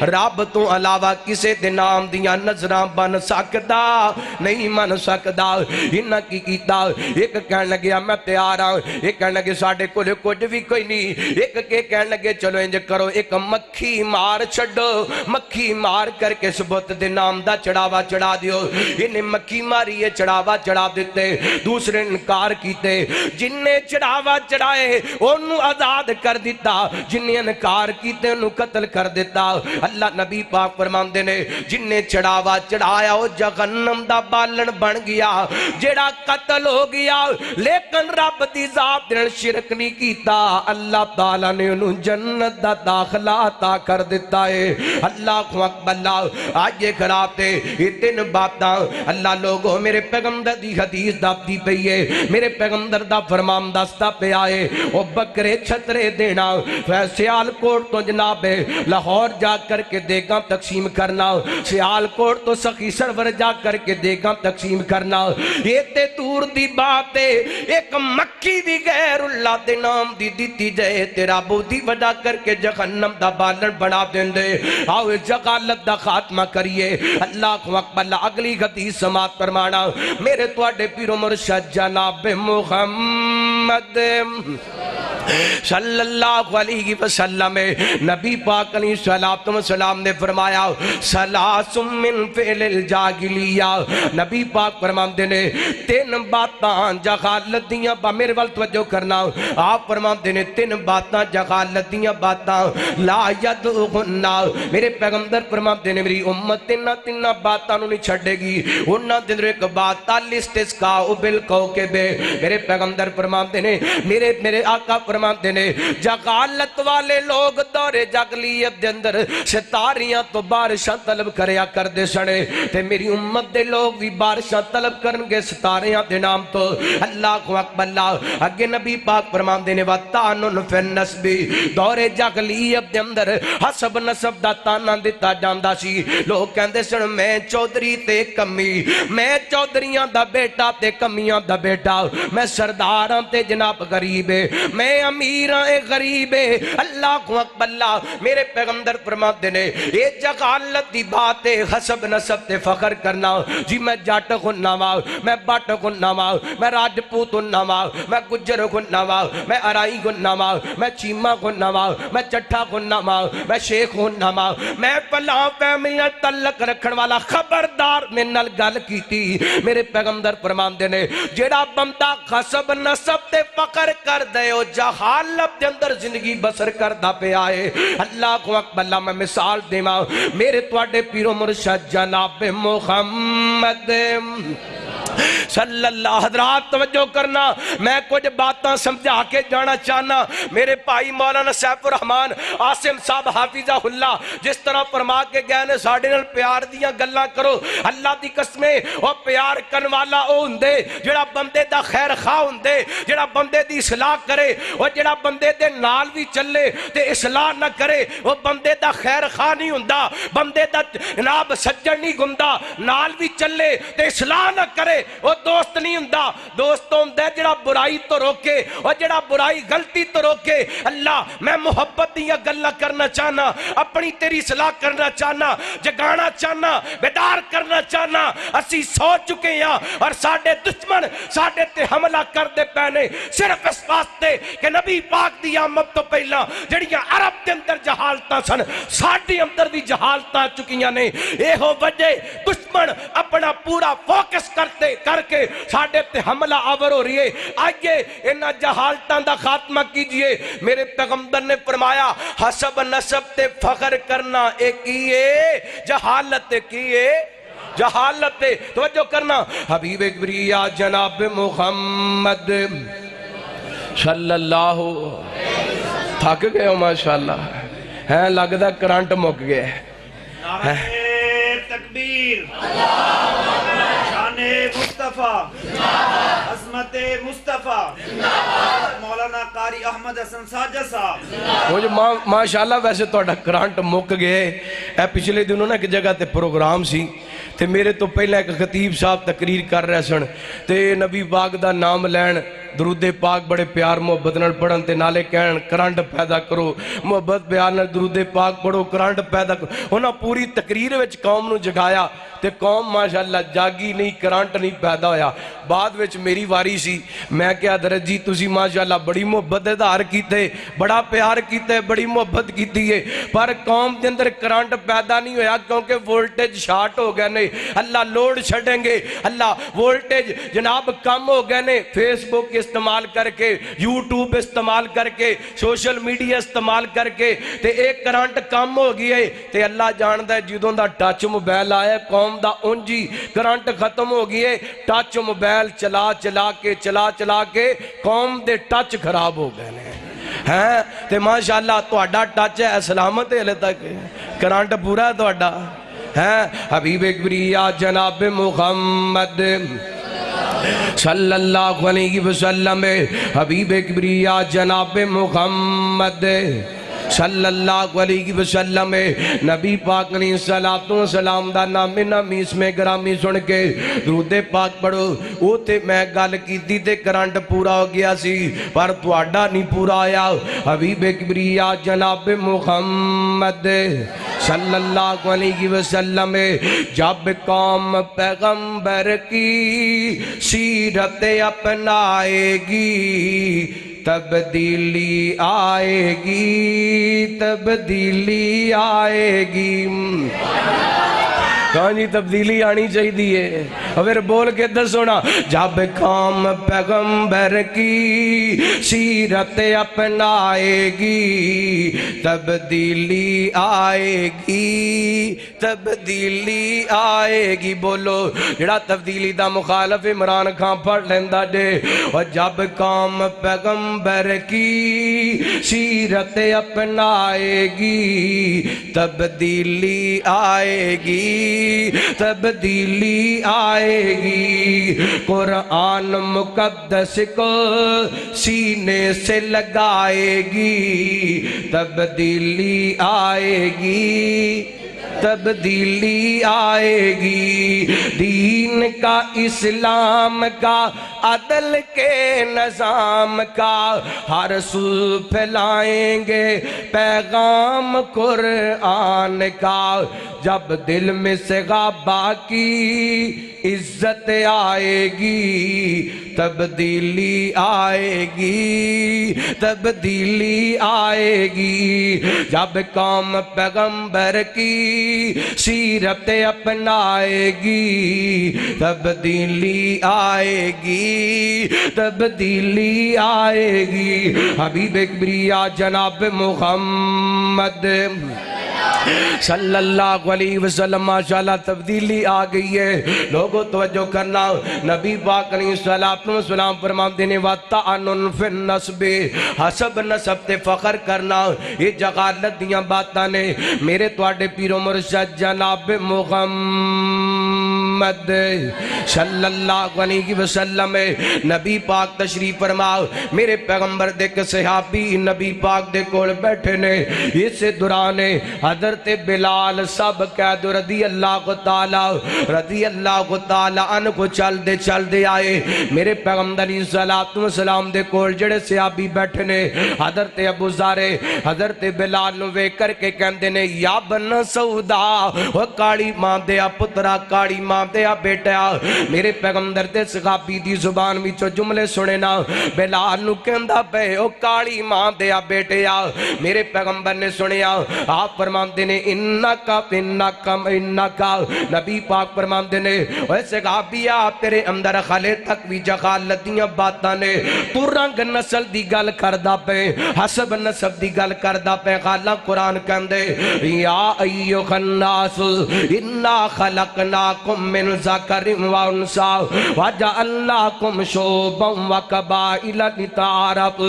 رب تو علاوہ کسے دے نام دیا نظران بن سکدا نہیں من سکدا انہاں کی کیتا ایک کہنے لگیا میں تیار ہوں ایک کہنے لگے ساڑھے کلے کچھ بھی کوئی نہیں ایک کہنے لگے چلو انج کرو ایک مکھی مار چھڑو مکھی مار کر کے سبت دے نام دا چڑھاوا چڑھا دیو انہیں مکھی ماری یہ چڑھاوا چڑھا دیتے دوسرے انکار کیتے جن نے چڑھاوا چڑھائے انہوں آزاد کر دیتا جن نے انکار کیتے انہوں قتل کر دیتا اللہ نبی پاک فرمان دینے جن نے چڑھاوا چڑھایا وہ جہنم دا بالن بن گیا جڑا قتل ہو گیا لیکن رب دی ذات دن شرک نہیں کیتا اللہ تعالیٰ نے انہوں جنت دا داخلہ عطا کر دیتا ہے اللہ کو اکبر اللہ آج یہ خراب تھے اتن باتاں اللہ لوگوں میرے پیغمبر دی حدیث دابتی پہیے میرے پیغمبر دا فرمان دستا پہ آئے وہ بکرے چھترے دینا سیال کوٹ تو جناب لاہور جا کر کے دیگاں تقسیم کرنا سیال کوٹ تو سخی سرور جا کر کے دیگاں تقسیم کرنا یہ تے دور دی بات ہے ایک مکھی دی غیر اللہ دے نام دی دیتی جائے تیرا بودی وجہ کر کے جہنم دا بالن بنا دیں دے آؤ جغالت دا خاتمہ کریے اللہ کو اکبر اللہ اگلی حدیث سماعت فرمانا میرے توڑے پیر و مرشد جناب محمد صلی اللہ علیہ وسلم نبی پاک علیہ السلام نے فرمایا سلاس من فعل الجاہلیہ، نبی پاک فرماندے نے تین باتاں جہالت دیاں با میرے وال توجہ کرنا، آپ فرماندے نے تین باتاں جہالت دیاں باتاں لا یدعوہن، میرے پیغمبر فرماندے نے میری امت تین باتاں نہیں چھڑے گی، انہاں دن ایک بات الاستسقاء بالکوکب، میرے پیغمبر فرماندے نے میرے آقا فرماندے نے جہالت والے لوگ دور جاہلیت دے اندر ستاریاں تو بارشاں طلب کریا کر دے سنے، تے میری امت دے لوگ بھی بارشاں طلب کرنگے ستاریاں دے نام تو اللہ اکبر اللہ۔ اگے نبی پاک فرماندے نے وَتَعْنُنْ فِي النَّسْبِ، دور جاہلیت دے اندر حسب نسب دا تانا دیتا جاندہ سی، لوگ کہندے سن میں چودری تے کمی، میں چودریاں دا بیٹا تے کمیاں دا بیٹا، میں سرداراں تے جناب غریبے، میں امیراں غریبے، اللہ اکبر اللہ۔ میرے پیغمبر فرماتے نے یہ جہالت دی بات ہے، حسب نسب تے فخر کرنا، جی میں جاٹ ہننا وا، میں بٹ ہننا وا، میں راجپوت ہننا وا، میں گجر ہننا وا، میں ارائی ہننا وا، میں چیمہ ہننا وا، میں چٹھا ہننا وا، میں شیخ ہننا وا، میں فلاں فیملی تعلق رکھن والا، خبردار میں نال گل کیتی۔ میرے پیغمبر فرماندے نے جیڑا بندہ حسب نسب تے فخر کر دے او جہالت دے اندر زندگی بسر کردا پیا ہے۔ اللہ اکبر اللہ۔ میں مثال دیواں، میرے تواڈے پیرو مرشد جناب محمد صلی اللہ، حضرات توجہ کرنا، میں کچھ باتاں سمجھا کے جانا چاہنا۔ میرے بھائی مولانا سیف الرحمان عاصم صاحب حافظہ اللہ جس طرح فرما کے گئے نے ساڈے نال پیار دیاں گلاں کرو، اللہ دی قسمیں او پیار کرن والا او ہوندے جڑا بندے دا خیر خواہ ہوندے، جڑا بندے دی اصلاح کرے، او جڑا بندے دے نال بھی چلے تے اصلاح نہ کرے او بندے دا خیر خواہ نہیں ہوندا، بندے دا جناب سجن نہیں گندا، نال بھی چلے تے اصلاح نہ کرے وہ دوست نہیں ہوندا۔ دوست ہوندا ہے جڑا برائی تو روکے اور جڑا برائی غلطی تو روکے۔ اللہ میں محبت دیا گلاں کرنا چاہنا، اپنی تیری اصلاح کرنا چاہنا، جگانا چاہنا، بیدار کرنا چاہنا۔ اسی سو چکے ہیں اور ساڈے دشمن ساڈے تے حملہ کر دے پینے صرف اس واسطے کہ نبی پاک دی آمد تو پہلا جڑیاں عرب دے اندر جہالتاں سن ساڈے اندر بھی جہالتاں چکیاں نے۔ اے ہو وجہ دشمن اپنا پورا فوکس کرتے کر کے ساڈے تے حملہ آور ہو رہی ہے۔ آئیے انہاں جہالتاں دا خاتمہ کیجئے۔ میرے پیغمبر نے فرمایا حسب نسب تے فخر کرنا ایک ہی ہے، جہالت کی ہے، جہالت توجہ کرنا۔ حبیب کبریا جناب محمد صلی اللہ، تھک گئے ہو ماشاءاللہ، ہے لگدا کرنٹ مک گئے۔
نعرہ تکبیر، شان مصطفیٰ، عظمت مصطفیٰ، مولانا قاری احمد حسن ساجد صاحب۔
مجھے ماشاءاللہ ویسے تو کرنٹ مک گئے، اے پچھلے دنوں نا ایک جگہ تے پروگرام سی تے میرے تو پہلے ایک خطیب صاحب تقریر کر رہے سن تے نبی پاک دا نام لین درود پاک بڑے پیار محبت نال پڑھن تے نالے کہن کرنٹ پیدا کرو، محبت پیار نال درود پاک پڑھو، کرنٹ پیدا کرو۔ انہاں پوری تقریر وچ قوم نو جگایا تے قوم ماشاءاللہ جاگی نہیں، کرنٹ نہیں پیدا ہویا۔ بعد وچ میری واری سی، میں کہا حضرت جی تسی ماشاءاللہ بڑی محبت اظہار کیتے، بڑا پیار کیتے، بڑی محبت کیتی ہے، پر قوم دے اندر کرنٹ پیدا نہیں ہویا کیونکہ وولٹیج شارٹ ہو گئے نے۔ اللہ لوڈ چھڑیں گے، اللہ وولٹیج جناب کم ہو گئے نے۔ فیس بک استعمال کر کے، یوٹیوب استعمال کر کے، سوشل میڈیا استعمال کر کے تے ایک کرنٹ کم ہو گئی ہے تے اللہ جاندہ ہے جدوں دا ٹچ موبائل آیا قوم دا انجی کرنٹ ختم ہو گئی ہے۔ ٹچ موبائل چلا چلا کے قوم دے ٹچ خراب ہو گئے ہیں تے ماشاءاللہ تہاڈا ٹچ ہے سلامت ہے، ہلے تک کرنٹ پورا ہے تہاڈا ہے۔ حبیب کبریا جناب محمد صلی اللہ علیہ وسلم، حبیب کبریا جناب محمد صلی اللہ علیہ وسلم، نبی پاک علیہ السلام دا نام نامی اس میں گرامی سن کے درود پاک پڑھو۔ او تے میں گل کیتی تے کرنٹ پورا ہو گیا سی پر تواڈا نہیں پورا آیا۔ حبیب کبریا جناب محمد صلی اللہ علیہ وسلم، جب قوم پیغمبر کی سیرت اپنائے گی تبدیلی آئے گی تبدیلی آئے گی کہاں جی تبدیلی آنی چاہیے پھر بول کے دسونا جب قوم پیغمبر کی سیرت اپنائے گی تبدیلی آئے گی تبدیلی آئے گی بولو جڑا تبدیلی دا مخالف عمران خان پڑھ لیندہ دے اور جب قوم پیغمبر کی سیرت اپنائے گی تبدیلی آئے گی تبدیلی آئے گی قرآن مقدس کو سینے سے لگائے گی تبدیلی آئے گی تبدیلی آئے گی دین کا اسلام کا عدل کے نظام کا ہر سو پھیلائیں گے پیغام قرآن کا جب دل میں سے غابہ کی عزت آئے گی تبدیلی آئے گی تبدیلی آئے گی جب قوم پیغمبر کی سیرت اپنائے گی تبدیلی آئے گی تبدیلی آئے گی حبیب کبریا جناب محمد صلی اللہ علیہ وسلم ماشاءاللہ تبدیلی آ گئی ہے لوگوں توجہ کرنا نبی پاک علیہ السلام فرماتے ہیں وَتَعَنُن فِي النَّسْبِ حسب نسب تے فخر کرنا یہ جغالت دیاں باتاں نے میرے تواڈے پیر و مرشد جناب محمد صلی اللہ علیہ وسلم نبی پاک تشریف فرماؤ میرے پیغمبر دے کے صحابی نبی پاک دے کول بیٹھے نے اس دوران حضرت بلال سب قید رضی اللہ تعالی عنہ کو چل دے آئے میرے پیغمبر علیہ السلام دے کول جڑے صحابی بیٹھے نے حضرت ابو ذر حضرت بلال نو ویکھ کر کے کہندے نے یا بن سودا او کالی ماں دیا پترا کالی ماں دیا بیٹا میرے پیغمبر دے صحابی دی زبان وچوں جملے سنے نا بلال نو کہندا پے او کالی ماں دیا بیٹیا میرے پیغمبر نے سنیا آپ فرماندے نے انکا نبی پاک فرماندے نے ویسے غابیا تیرے اندر خالے تک بھی جغالتیاں باتاں نے تو رنگ نسل دی گل کردہ پہ حسب نسب دی گل کردہ پہ غالہ قرآن کہندے یا ایوہ الناس انا خلقناکم من ذکر و انسا وجعلناکم شعوبا و قبائل لتعارف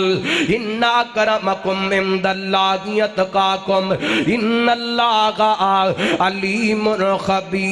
انا کرمکم عند اللہ یتقاکم ان اللہ علیم خبیر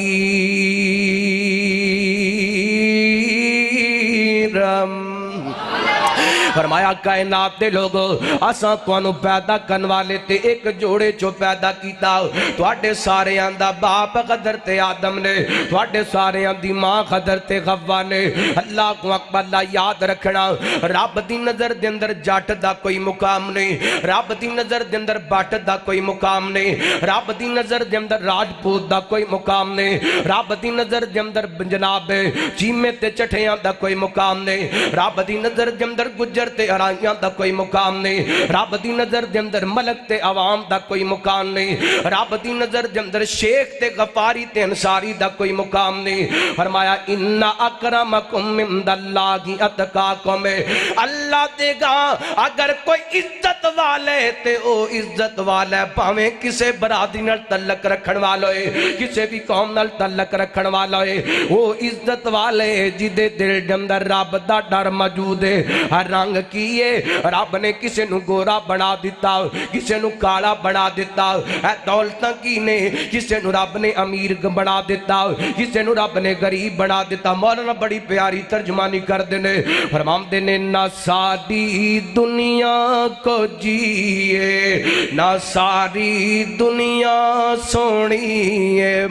فرمایا کائنات دے لوگو اساں تانوں پیدا کرن والے تے ایک جوڑے چو پیدا کیتا تواڈے سارے دا باپ حضرت آدم نے تواڈے سارے دی ماں حضرت حوا نے اللہ کو اکبر اللہ یاد رکھنا رب دی نظر دے اندر جٹ دا کوئی مقام نہیں رب دی نظر دے اندر بٹ دا کوئی مقام نہیں رب دی نظر دے اندر راجپوت دا کوئی مقام نہیں رب دی نظر دے اندر جناب چیمے تے چٹھیاں دا کوئی مقام نہیں رب دی نظر دے اندر گجر تے ارائیاں دا کوئی مقام نہیں رب دی نظر دے اندر ملک تے عوام دا کوئی مقام نہیں رب دی نظر دے اندر شیخ تے غفاری تے انصاری دا کوئی مقام نہیں فرمایا اِنَّ اَكْرَمَكُمْ عِنْدَ اللَّهِ أَتْقَاكُمْ اللہ دے گا اگر کوئی عزت والے تے او عزت والے پاویں کسے برادری نال تعلق رکھن والے کسے بھی قوم نال تعلق رکھن والے وہ عزت والے جدے دل دے اندر رب دا ڈر موجود ہے ہر رنگ کیے رب نے کسے نو گورا بنا دیتا کسے نو کالا بنا دیتا اے دولتاں کی نے کسے نو رب نے امیر بنا دیتا کسے نو رب نے غریب بنا دیتا مولانا بڑی پیاری ترجمانی کر دینے فرمام دینے نہ ساری دنیا کو جیے نہ ساری دنیا سونی ہے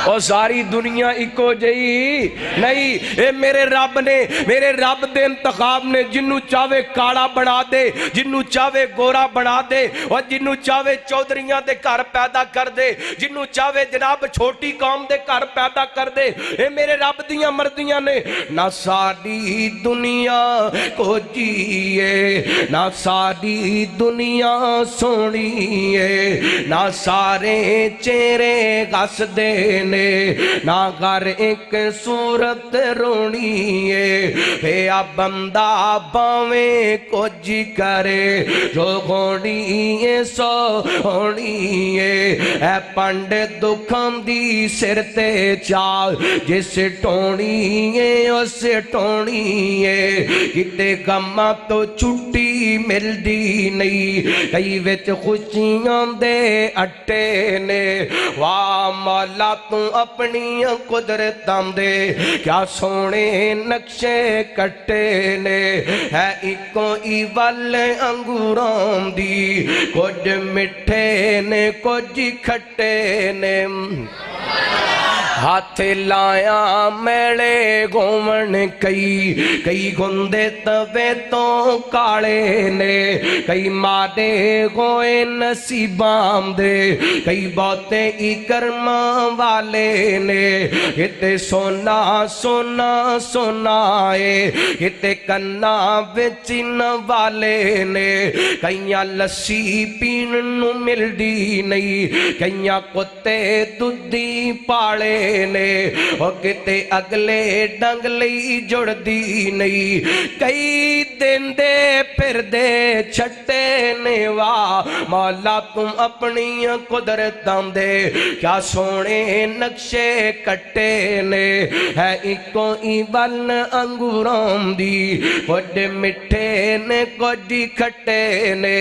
اور ساری دنیا ایکو جئی نہیں اے میرے رب نے میرے رب دے انتخاب نے، جنوں چاہے کالا بنا دے، جنوں چاہے گورا بنا دے، اور جنوں چاہے چودھریاں دے گھر پیدا کر دے، جنوں چاہے جناب چھوٹی قوم دے گھر پیدا کر دے۔ اے میرے رب دیاں مرضیاں نے۔ نہ ساری دنیا کو جیے، نہ ساری دنیا سونی ہے، نہ سارے چہرے غس دینے، نہ گھر ایک صورت رونی ہے۔ اے بندہ باویں کچھ کرے، جو ہونی ہے سو ہونی ہے۔ اے پنڈے دکھاں دی سر تے چال، جس ٹونی ہے اس ٹونی ہے۔ کتے غماں تو چھٹی مل دی نہیں، کئی وچ خوشیاں دے اٹے نے۔ واہ مولا تو اپنی قدرتاں دے کیا سونے نقشے کٹے نے۔ ہے ایکو ای ول انگوراں دی، کچھ مٹھے نے کچھ کھٹے نے۔ ہاتھ لایا میلے گھومن کئی، کئی گندے توے تو کالے نے، کئی مارے گوئے نصیبام دے، کئی بہتے ای کرماں والے نے۔ کتے سونا سونا سونا ہے، کتے کنا بچن والے نے۔ کئیاں لسی پین نو مل دی نہیں، کئیاں کتے دودھی پالے نے۔ اور کتے اگلے ڈنگ لئی جڑ دی نہیں، کئی دن دے پھر دے چھٹے نے۔ واہ مولا تم اپنی قدرتاں دے کیا سونے نقشے کٹے نے۔ ہے ایکو ای ول انگوراں دی، کچھ مٹھے نے کچھ کھٹے نے۔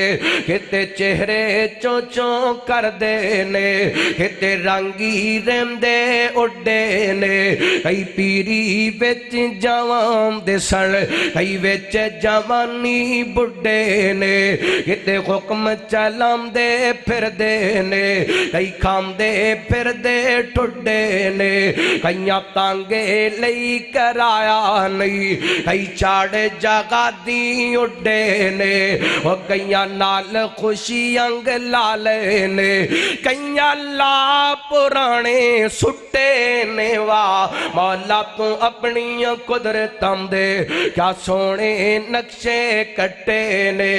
کتے چہرے چوں چوں کر دے نے، کتے رنگی رہندے اڈے نے۔ کئی پیری وچ جوان دے سن، کئی وچ جوانی بڈے نے۔ کتے حکم چلام دے پھر دے نے، کئی کھام دے پھر دے ٹھڈے نے۔ کئیاں تانگے لئی کرایا نہیں، کئی چاڑ جگہ دی اڈے نے۔ اور کئیاں نال خوشی انگ لالے نے، کئیاں لا پرانے سٹے نے۔ واہ مولا تو اپنی قدرتاں دے کیا سونے نقشے کٹے نے۔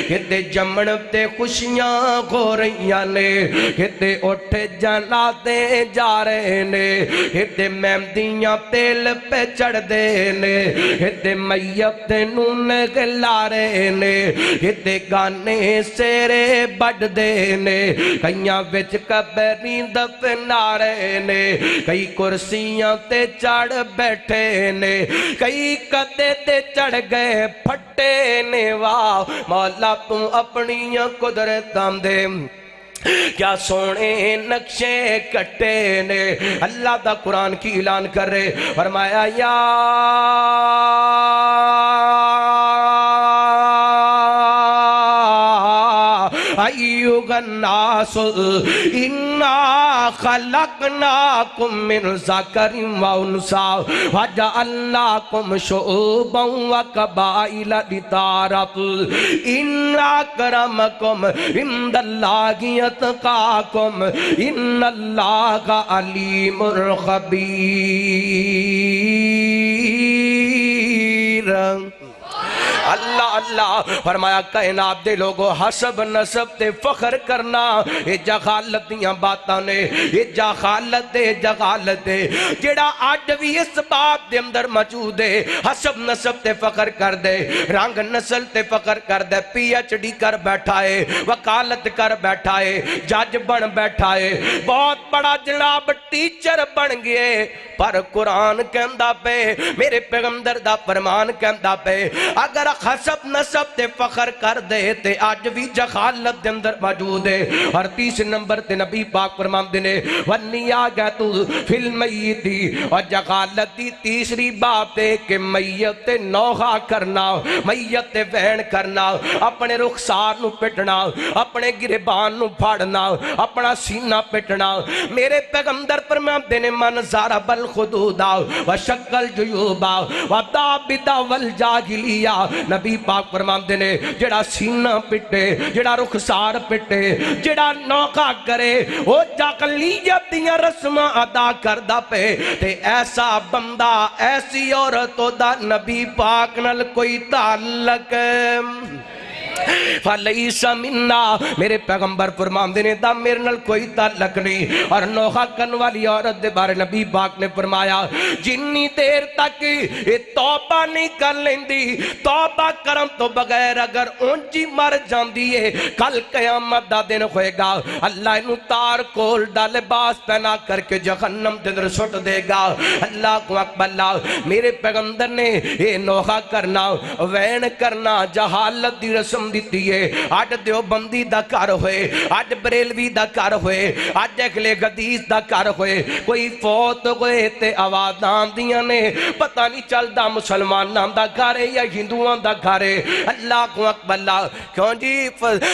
کتے جمن تے خوشیاں ہو رہیاں نے، کتے اٹھ جلا دے جا رہے نے۔ کتے مہندیاں تیل پہ چڑھ دے نے، کتے میت نون گلا رہے نے۔ کتے گانے سیرے بڑھ دے نے، کئیاں وچ قبری دفنا رہے نے۔ کئی کرسیاں تے چڑھ بیٹھے نے، کئی کدے تے چڑھ گئے پھٹے نے۔ واہ مولا تو اپنی قدرتاں دے کیا سونے نقشے کٹے نے۔ اللہ دا قرآن کی اعلان کر رہے، فرمایا یا ایھا الناس انا خلقناکم من ذکر و انثی وجعلناکم شعوبا وقبائل لتعارفوا ان اکرمکم عند اللہ اتقاکم ان اللہ علیم خبیر۔ اللہ اللہ فرمایا کائنات دے لوگو حسب نسب تے فخر کرنا یہ جہالت دیاں باتاں نے، یہ جہالت دے جڑا آج بھی اس بات دے اندر موجود ہے۔ حسب نسب تے فخر کر دے، رنگ نسل تے فخر کر دے، پی ایچ ڈی کر بیٹھا ہے، وکالت کر بیٹھا ہے، جج بن بیٹھا ہے، بہت بڑا جناب ٹیچر بن گئے۔ پر قرآن کہندا پے، میرے پیغمبر دا فرمان کہندا پے، اگر حسب نسب تے فخر کر دے تے آج بھی جہالت دے اندر موجود ہے۔ اور تیسرے نمبر تے نبی پاک فرماندے نے وَالنِّیَاغَةُ فِی الْمَیِّتِ، اور جہالت دی تیسری بات ہے کہ میت تے نوحہ کرنا، میت تے وین کرنا، اپنے رخسار نو پٹنا، اپنے گریبان نو پھاڑنا، اپنا سینہ پٹنا۔ میرے پیغمبر فرماندے نے من ضرب الخدود وشق الجیوب وضابط والجاہلیہ، نبی پاک فرماندے نے جڑا سینہ پٹے، جڑا رخسار پٹے، جڑا نوکا کرے، وہ جاہلیت دیاں رسماں ادا کردا پے، تے ایسا بندہ ایسی عورتوں دا نبی پاک نال کوئی تعلق فَلَيْسَ مِنَّا، میرے پیغمبر فرماندے نے دا میرے نال کوئی تعلق نہیں۔ اور نوحہ کرن والی عورت دے بارے نبی پاک نے فرمایا جنی دیر تک یہ توبہ نہیں کر لیندی، توبہ کرم تو بغیر اگر اونچی مر جاندی ہے، کل قیامت دا دن ہوئے گا، اللہ انہوں تار کول دا لباس پہنا کر کے جہنم دے اندر سٹ دے گا۔ اللہ کو اکبر اللہ، میرے پیغمبر نے یہ نوحہ کرنا، وین کرنا، جہالت دی رسم دیتی ہے۔ آج دیوبندی دا کار ہوئے، آج بریلوی دا کار ہوئے، آج اہل حدیث دا کار ہوئے، کوئی فوت ہوئے تے آوازاں دیاں نے، پتہ نہیں چلدا مسلماناں دا کار ہے یا ہندوؤں دا کار ہے۔ اللہ کو اکبر اللہ، کیوں جی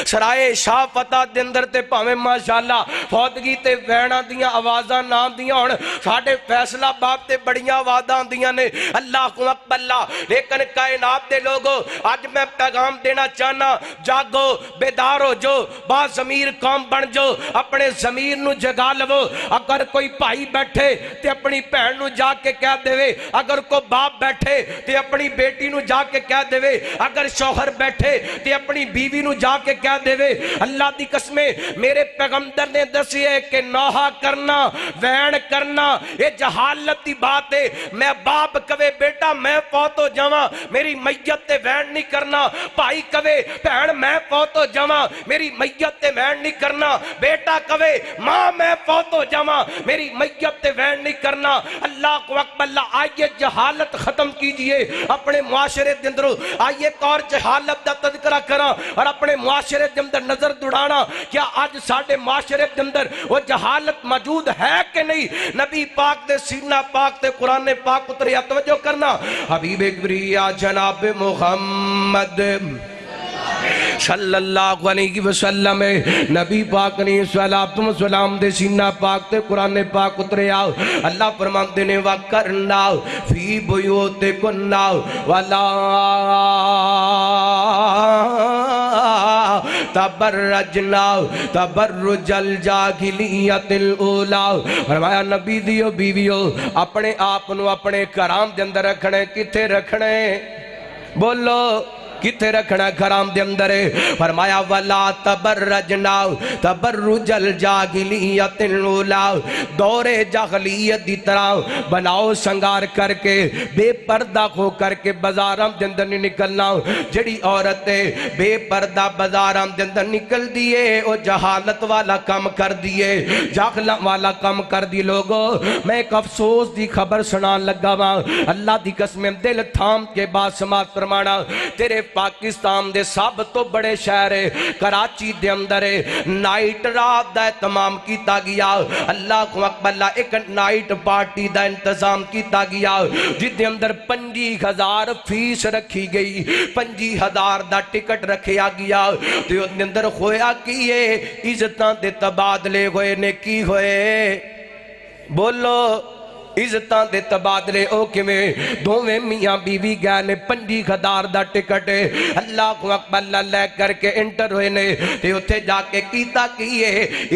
سرائے شاہ فتح دے اندر تے پاویں ماشاءاللہ فوتگی تے وینا دیاں آوازاں نام دیاں ہون، ساڈے فیصلہ باب تے بڑیاں آوازاں دیاں نے۔ اللہ کو اکبر اللہ، لیکن کائنات دے لوگو آج میں پیغام دینا چاہنا، جاگو، بیدار ہو جو، با ضمیر قوم بن جو، اپنے ضمیر نو جگا لو۔ اگر کوئی بھائی بیٹھے تے اپنی بہن نو جا کے کہہ دے، اگر کوئی باپ بیٹھے تے اپنی بیٹی نو جا کے کہہ دے، اگر شوہر بیٹھے تے اپنی بیوی نو جا کے کہہ دے۔ اللہ دی قسمیں میرے پیغمبر نے دسی ہے کہ نوحہ کرنا، وین کرنا یہ جہالت دی بات ہے۔ میں باپ کہے بیٹا میں فوت ہو جاواں، میری میت تے وین نہیں کرنا، بھائی کہے بہن میں فوت ہو جاواں، میری میت تے وین نہیں کرنا، بیٹا کہے ماں میں فوت ہو جاواں، میری میت تے وین نہیں کرنا۔ اللہ کو اکبر اللہ، آئیے جہالت ختم کیجئے اپنے معاشرے دے اندر، آئیے ایک اور جہالت دا تذکرہ کرا اور اپنے معاشرے دے اندر نظر دوڑانا، کیا آج ساڑھے معاشرے دے اندر وہ جہالت موجود ہے کہ نہیں؟ نبی پاک دے سینہ پاک دے قرآن پاک اتریا، توجہ کرنا، حبیب کبریا جناب محمد صلی اللہ علیہ وسلم، نبی پاک نے صلاۃ و سلام دے سینہ پاک تے قرآن پاک اتریا۔ اللہ فرماندے نے وَقَرْنَا فِي بُيُوتِكُنَّ وَلَا تبرجنا تبرج الجاہلیت الاولی، فرمایا نبی دیو بیویو اپنے آپنو اپنے کرام دے اندر رکھنے، کتے رکھنے بولو کتے رکھنا کرام دے اندر ہے؟ فرمایا وَلَا تَبَرَّجْنَا تَبَرُّجَ الْجَاہِلِيَّةِ الْأُولَىٰ، دور جاہلیت دی طرح بناؤ سنگار کر کے بے پردہ ہو کر کے بازاراں دے اندر نہیں نکلنا۔ جڑی عورتیں بے پردہ بازاراں دے اندر نکل دیئے وہ جہالت والا کام کر دیئے، جاہلت والا کام کر دی۔ لوگو میں ایک افسوس دی خبر سنان لگا ہاں، اللہ دی قسم دل تھام کے بعد سماعت فرمانا، تیرے پاکستان دے سب تو بڑے شہر کراچی دے اندر نائٹ رات دا اہتمام کیتا گیا۔ اللہ کو اکبر اللہ، ایک نائٹ پارٹی دا انتظام کیتا گیا جس دے اندر 25,000 فیس رکھی گئی، 25,000 دا ٹکٹ رکھیا گیا۔ تو اس دے اندر ہویا کیے عزتاں دے تبادلے ہوئے نے کی ہوئے بولو عزتاں دے تبادلے او کمیں دوویں میاں بیوی گئے نے 25,000 دا ٹکٹ اللہ کو اکبر اللہ لے کر کے انٹر ہوئے نے تے اتھے جا کے کیتا کیے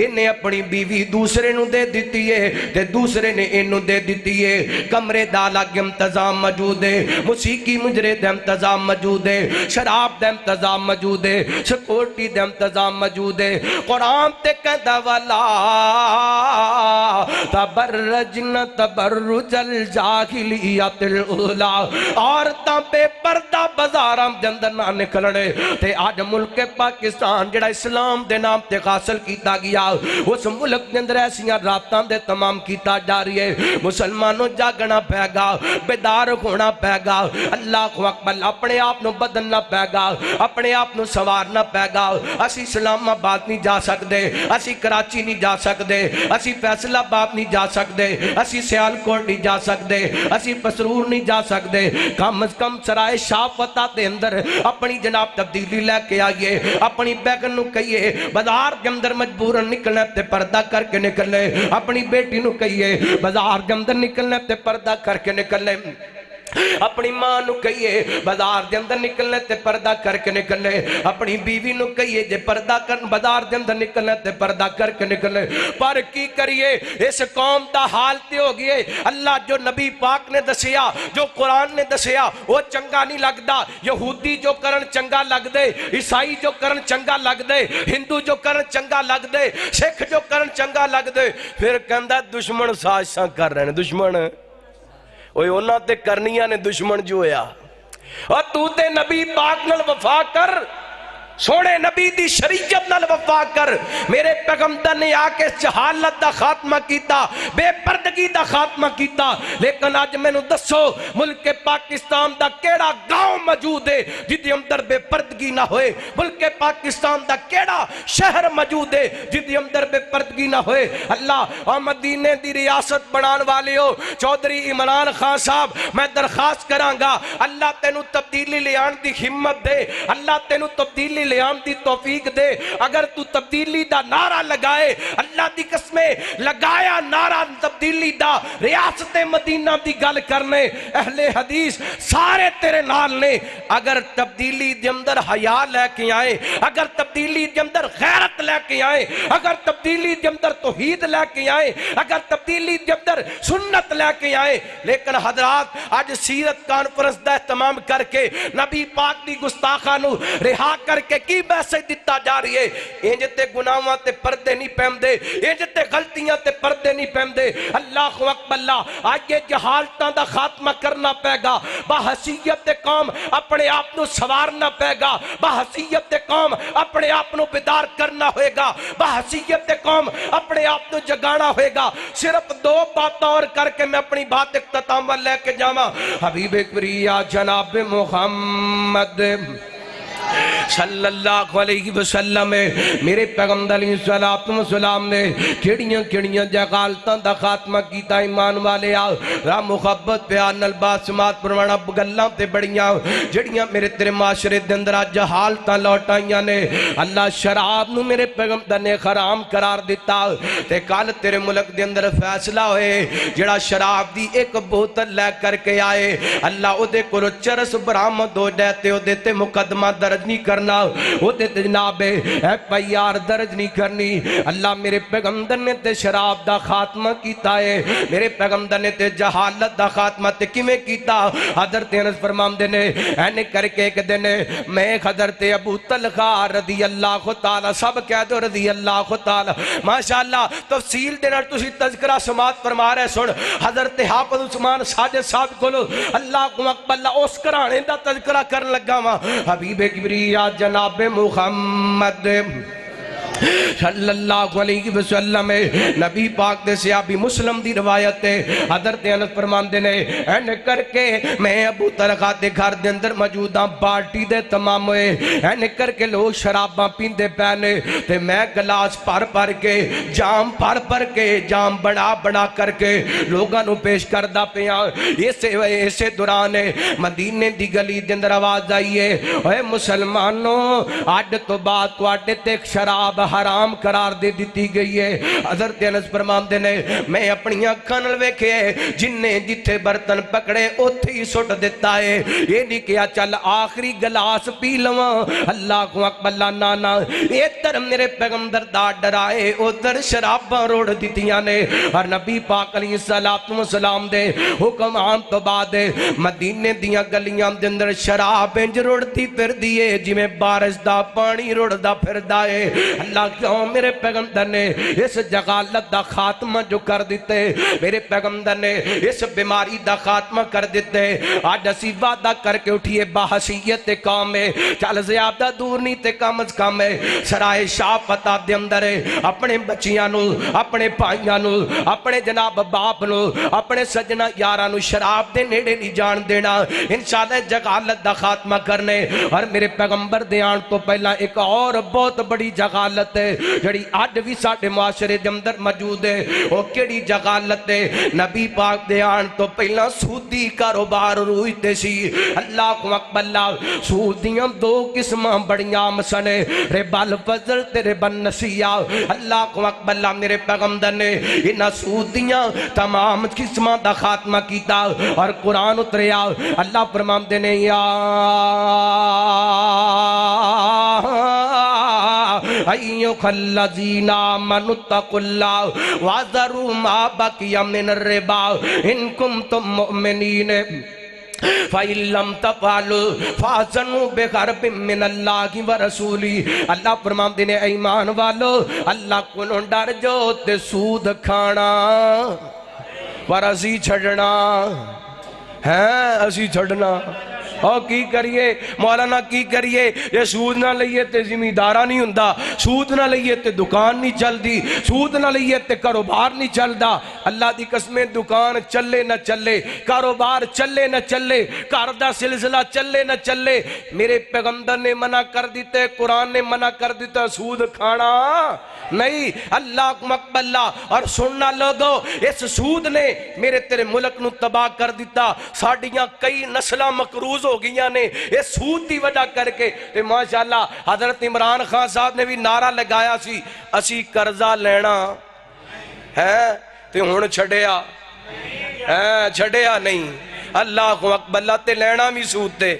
انہیں اپنی بیوی دوسرے نو دے دیتی ہے تے دوسرے نے انہوں دے دیتی ہے۔ کمرے دالا کے انتظام موجود ہے، موسیقی مجرے دے انتظام موجود ہے، شراب دے انتظام موجود ہے، سکورٹی دے انتظام موجود ہے۔ قرآن تے کہتا والا تبرجن تبرجن تبرج الجاہلیت الاولا عورتاں بے پردہ بازاراں دے اندر نہ نکلنے تے آج ملک پاکستان جڑا اسلام دے نام تے حاصل کیتا گیا اس ملک دے اندر ایسیاں راتاں دے تمام کیتا جا رہی ہے مسلمانوں جاگنا پے گا بیدار ہونا پے گا اللہ اکبر اپنے آپ نو بدلنا پے گا اپنے آپ نو سوارنا پے گا اسی اسلام آباد نہیں جا سکتے اسی کراچی نہیں جا سکتے اسی فیصل آباد نہیں جا سکتے اسی سیالکوٹ نہیں جا سکتے اسی پسرور نہیں جا سکتے کم از کم سرائے شاہ فتح دے اندر اپنی جناب تبدیلی لے کے آئیے اپنی بیگن نو کہیے بازار کے اندر مجبورن نکلنے تے پردہ کر کے نکلے اپنی بیٹی نو کہیے بازار کے اندر نکلنے تے پردہ کر کے نکلے اپنی ماں نو کہیے بازار دے اندر نکلنے تے پردہ کر کے نکلنے اپنی بیوی نو کہیے جے پردہ کر بازار دے اندر نکلنے تے پردہ کر کے نکلنے پر کی کریے اس قوم دا حال تے ہو گئے اللہ جو نبی پاک نے دسیا جو قرآن نے دسیا وہ چنگا نہیں لگدا یہودی جو کرن چنگا لگ دے عیسائی جو کرن چنگا لگ دے ہندو جو کرن چنگا لگ دے سکھ جو کرن چنگا لگ دے پھر کہندا دشمن سازشاں کر رہے ہیں دشمن اوہ انہاں تے کرنیاں نے دشمن جو ہویا اور تو تے نبی پاک نال وفا کر سونے نبی دی شریعت نال وفا کر میرے پیغمبر نے آکے جہالت دا خاتمہ کیتا بے پردگی دا خاتمہ کیتا لیکن آج میں نو دسو ملک پاکستان دا کیڑا گاؤں موجود ہے جدی اندر بے پردگی نہ ہوئے ملک پاکستان دا کیڑا شہر موجود ہے جدی اندر بے پردگی نہ ہوئے اللہ اور مدینے دی ریاست بنان والے ہو چودھری عمران خان صاحب میں درخواست کرانگا اللہ تینو تبدیلی لے آن دی ہمت دے اللہ تینو تبدیلی لے آن دی توفیق دے اگر تو تبدیلی دا نعرہ لگائے اللہ دی قسمیں لگایا نعرہ تبدیلی دا ریاست مدینہ دی گل کرنے اہل حدیث سارے تیرے نال نے اگر تبدیلی دی اندر حیا لے کے آئے اگر تبدیلی دی اندر غیرت لے کے آئے اگر تبدیلی دی اندر توحید لے کے آئے اگر تبدیلی دی اندر سنت لے کے آئے لیکن حضرات آج سیرت کانفرنس دا اہتمام کر کے نبی پاک دی گستاخانو رہا کر کے کی بحث دیتا جا رہی ہے انجتے گناہاں تے پردے نہیں پہمدے انجتے غلطیاں تے پردے نہیں پہمدے اللہ اکبر اللہ آج یہ جہالتاں دا خاتمہ کرنا پے گا بحثیت قوم اپنے آپ نو سوارنا پے گا بحثیت قوم اپنے آپ نو بیدار کرنا ہوئے گا بحثیت قوم اپنے آپ نو جگانا ہوئے گا صرف دو بات اور کر کے میں اپنی بات اختتام لے کے جاواں حبیب کبریا جناب محمد صلی اللہ علیہ وسلم میرے پیغمبر علیہ السلام نے کیڑیاں جغالتاں دا خاتمہ کیتا ایمان والے آ را محبت پیار الباسمات پروانا گلاں تے بڑیاں جڑیاں میرے تیرے معاشرے دے اندر جہالتاں لوٹائیاں نے اللہ شراب نو میرے پیغمبر نے حرام قرار دیتا تے کل تیرے ملک دے اندر فیصلہ ہوئے جڑا شراب دی ایک بوتل لے کر کے آئے اللہ او دے کولو چرس برآمد ہو جاتے او دیتے مقدمہ درج نہیں کرنا وہ تے جناب ایف آئی آر درج نہیں کرنی اللہ میرے پیغمبر نے تے شراب دا خاتمہ کیتا ہے میرے پیغمبر نے تے جہالت دا خاتمہ تے کیویں کیتا حضرت انس فرماندے نے اینے کر کے ایک دن میں حضرت ابو طلحہ رضی اللہ تعالی سب کہہ دو رضی اللہ تعالی ماشاءاللہ تفصیل دے نال تسی تذکرہ سماعت فرما رہے سن حضرت حافظ عثمان ساجد صاحب کولو اللہ اکبر اللہ اس گھرانے دا تذکرہ کرن لگا وا حبیب کبریا جناب محمد صلی اللہ علیہ وسلم نبی پاک دے صحابی مسلم دی روایت ہے حضرت انس فرماندے نے این کر کے میں ابو طلحہ دے گھر دے اندر موجوداں پارٹی دے تمام ہوئے این کر کے لوگ شراباں پیندے پہنے تے میں گلاس پر کے جام پر کے جام بڑا کر کے لوگاں نو پیش کردہ پیا اسے دوران مدینے دی گلی دے اندر آواز آئیے اے مسلمانوں آج تو بات کو آٹے تے شراب حرام قرار دے دیتی گئی ہے حضرت انس فرماندے نے میں اپنی اکھاں نال ویکھے جن نے جتھے برتن پکڑے اوتھے ہی سٹ دیتا ہے یہ نہیں کیا چل آخری گلاس پی لواں اللہ اکبر نانا ادھر میرے پیغمبر دا ڈرائے ادھر شراباں روڑ دیتیاں نے اور نبی پاک علیہ السلام دے حکم آن تو بعد مدینے دیاں گلیاں دے اندر شراب انج روڑتی پھر دیئے جی میں بارش دا پانی روڑ دا پھر دائے اللہ اللہ کیوں میرے پیغمبر نے اس جغالت دا خاتمہ جو کر دیتے میرے پیغمبر نے اس بیماری دا خاتمہ کر دیتے آج اسی وعدہ کر کے اٹھیے باحثیت قوم میں چل زیادہ دور نہیں تے کم از کم سرائے شاہ فتح دے اندر اپنے بچیاں نو اپنے بھائیاں نو اپنے جناب باپ نو اپنے سجنا یاراں نو شراب دے نیڑے نہیں جان دینا انشاءاللہ جغالت دا خاتمہ کرنے اور میرے پیغمبر دے آن تو پہلا ایک اور بہت بڑی جغالت ہے جڑی آج بھی ساڑھے معاشرے دے اندر موجود ہے وہ کیڑی جغالت ہے نبی پاک دے آن تو پہلا سودی کاروبار روئتے سی اللہ کو اکبر اللہ سودیاں دو قسمہ بڑیاں مسنے ربا الفضل تے ربا النسیہ اللہ کو اکبر اللہ میرے پیغمبر نے انہا سودیاں تمام قسمہ دا خاتمہ کیتا اور قرآن اتریا اللہ فرمان دینے یا ایوہ الذین آمنوا اتقوا اللہ وذروا ما بقی من الربا ان کنتم مؤمنین فَإِن لَمْ تَفْعَلُوا فَأَذَنُوا بِحَرْبٍ مِّنَ اللَّهِ وَرَسُولِهِ اللہ فرمان دینے ایمان والو اللہ کو ڈر جو تے سود کھانا ورزی چھڑنا ہے اسی چھڑنا اور کی کریے مولانا کی کریے یہ سود نہ لئیے تے زمیندارہ نہیں ہوندا سود نہ لئیے تے دکان نہیں چل دی سود نہ لئیے تے کاروبار نہیں چل دا اللہ دی قسمیں دکان چلے نہ چلے کاروبار چلے نہ چلے کاردہ سلسلہ چلے نہ چلے میرے پیغمبر نے منع کر دیتے قرآن نے منع کر دیتا سود کھانا نہیں اللہ کو مقبل اللہ اور سننا لوگو اس سود نے میرے تیرے ملک نو تباہ کر دیتا ساڑھیاں کئی نسلہ مقروض ہو گیا نے یہ سود دی وجہ کر کے ماشاءاللہ حضرت عمران خان صاحب نے بھی نعرہ لگایا سی اسی قرضہ لینا ہے تے ہون چھڑیا چھڑیا نہیں اللہ کو اکبر اللہ تے لینا بھی سود تے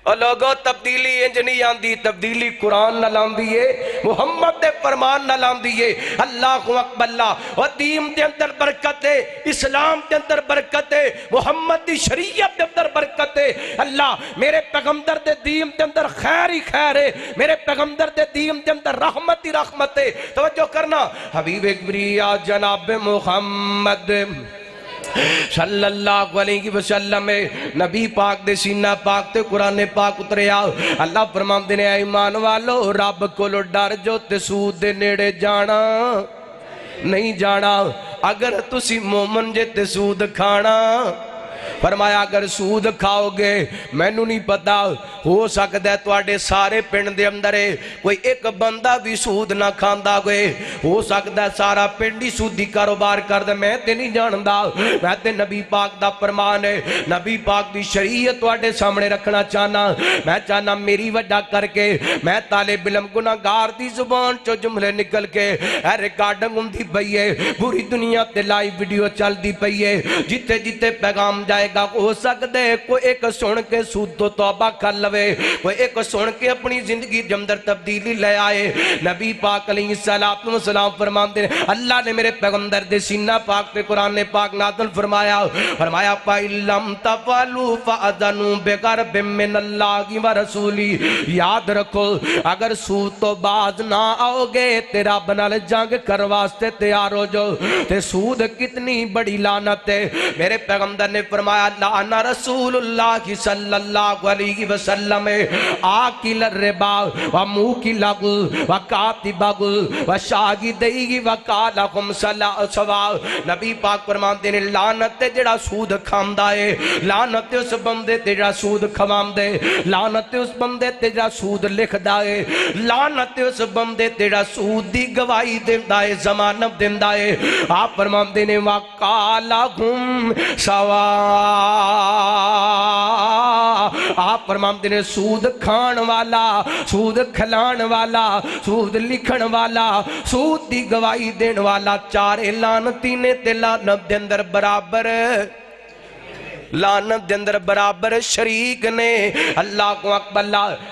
اور لوگوں تبدیلی انج نہیں آندی تبدیلی قرآن نہ لاندیے محمد دے فرمان نہ لاندیے اللہ کو اکبر اللہ اور دین دے اندر برکت ہے اسلام دے اندر برکت ہے محمد دی شریعت دے اندر برکت ہے اللہ میرے پیغمبر دے دین دے اندر خیر ہی خیر ہے میرے پیغمبر دے دین دے اندر رحمت ہی رحمت ہے توجہ کرنا حبیب کبریا جناب محمد صلی اللہ علیہ وسلم نبی پاک دے سینہ پاک تے قرآن پاک اتریا اللہ فرمان دینے ایمان والو رب کو لو ڈر جو تے سود دے نیڑے جانا نہیں جانا اگر تسی مومن جے تے سود کھانا فرمایا اگر سود کھاؤ گے میں نو نہیں پتا ہو سکتا ہے توڑے سارے پنڈ دے اندر کوئی ایک بندہ بھی سود نہ کھاندا گئے ہو سکتا ہے سارا پنڈی سودی کاروبار کر دے میں تے نہیں جاندا میں تے نبی پاک دا فرمان ہے نبی پاک دی شریعت توڑے سامنے رکھنا چاہنا میں چاہنا میری وجہ کر کے میں طالب علم گناہگار دی زبان چو جملے نکل کے اے ریکارڈنگ ہوں دی پئیے پوری دنیا تے لائیو ویڈیو چل دی پئیے جتے جتے پیغام جائے گا ہو سکتے کوئی ایک سن کے سود تو توبہ کر لوے کوئی ایک سن کے اپنی زندگی جمدر تبدیلی لے آئے نبی پاک علیہ السلام فرمان دے اللہ نے میرے پیغمبر دے سینہ پاک پہ قرآن پاک نازل فرمایا فَإِلَّمْ تَفْعَلُوا فَأَذَنُوا بِحَرْبٍ مِّنَ اللَّهِ وَرَسُولِهِ یاد رکھو اگر سود تو باز نہ آؤ گے تیرا بنال جنگ کر واسطے تیار ہو جو تے سود کتنی بڑی لعنت ہے میرے پیغمبر نے فرمایا لعنا رسول اللہ صلی اللہ علیہ وسلم آکل الربا وموکلہ وکاتبہ وشاہدیہ وکالہم سوا نبی پاک فرمان دینے لعنت جڑا سود کھامدہ ہے لعنت اس بندے جڑا سود کھوامدے لعنت اس بندے جڑا سود لکھدہ ہے لعنت اس بندے جڑا سود دی گواہی دیندہ ہے ضمانت دیندہ ہے آپ فرمان دینے وکالہم سوا آپ فرمان دینے سود کھان والا سود کھلان والا سود لکھن والا سود دی گواہی دین والا چارے لانتی نے تے لانت دے اندر برابر لعنت دے اندر برابر شریک نے. اللہ کو اکبر.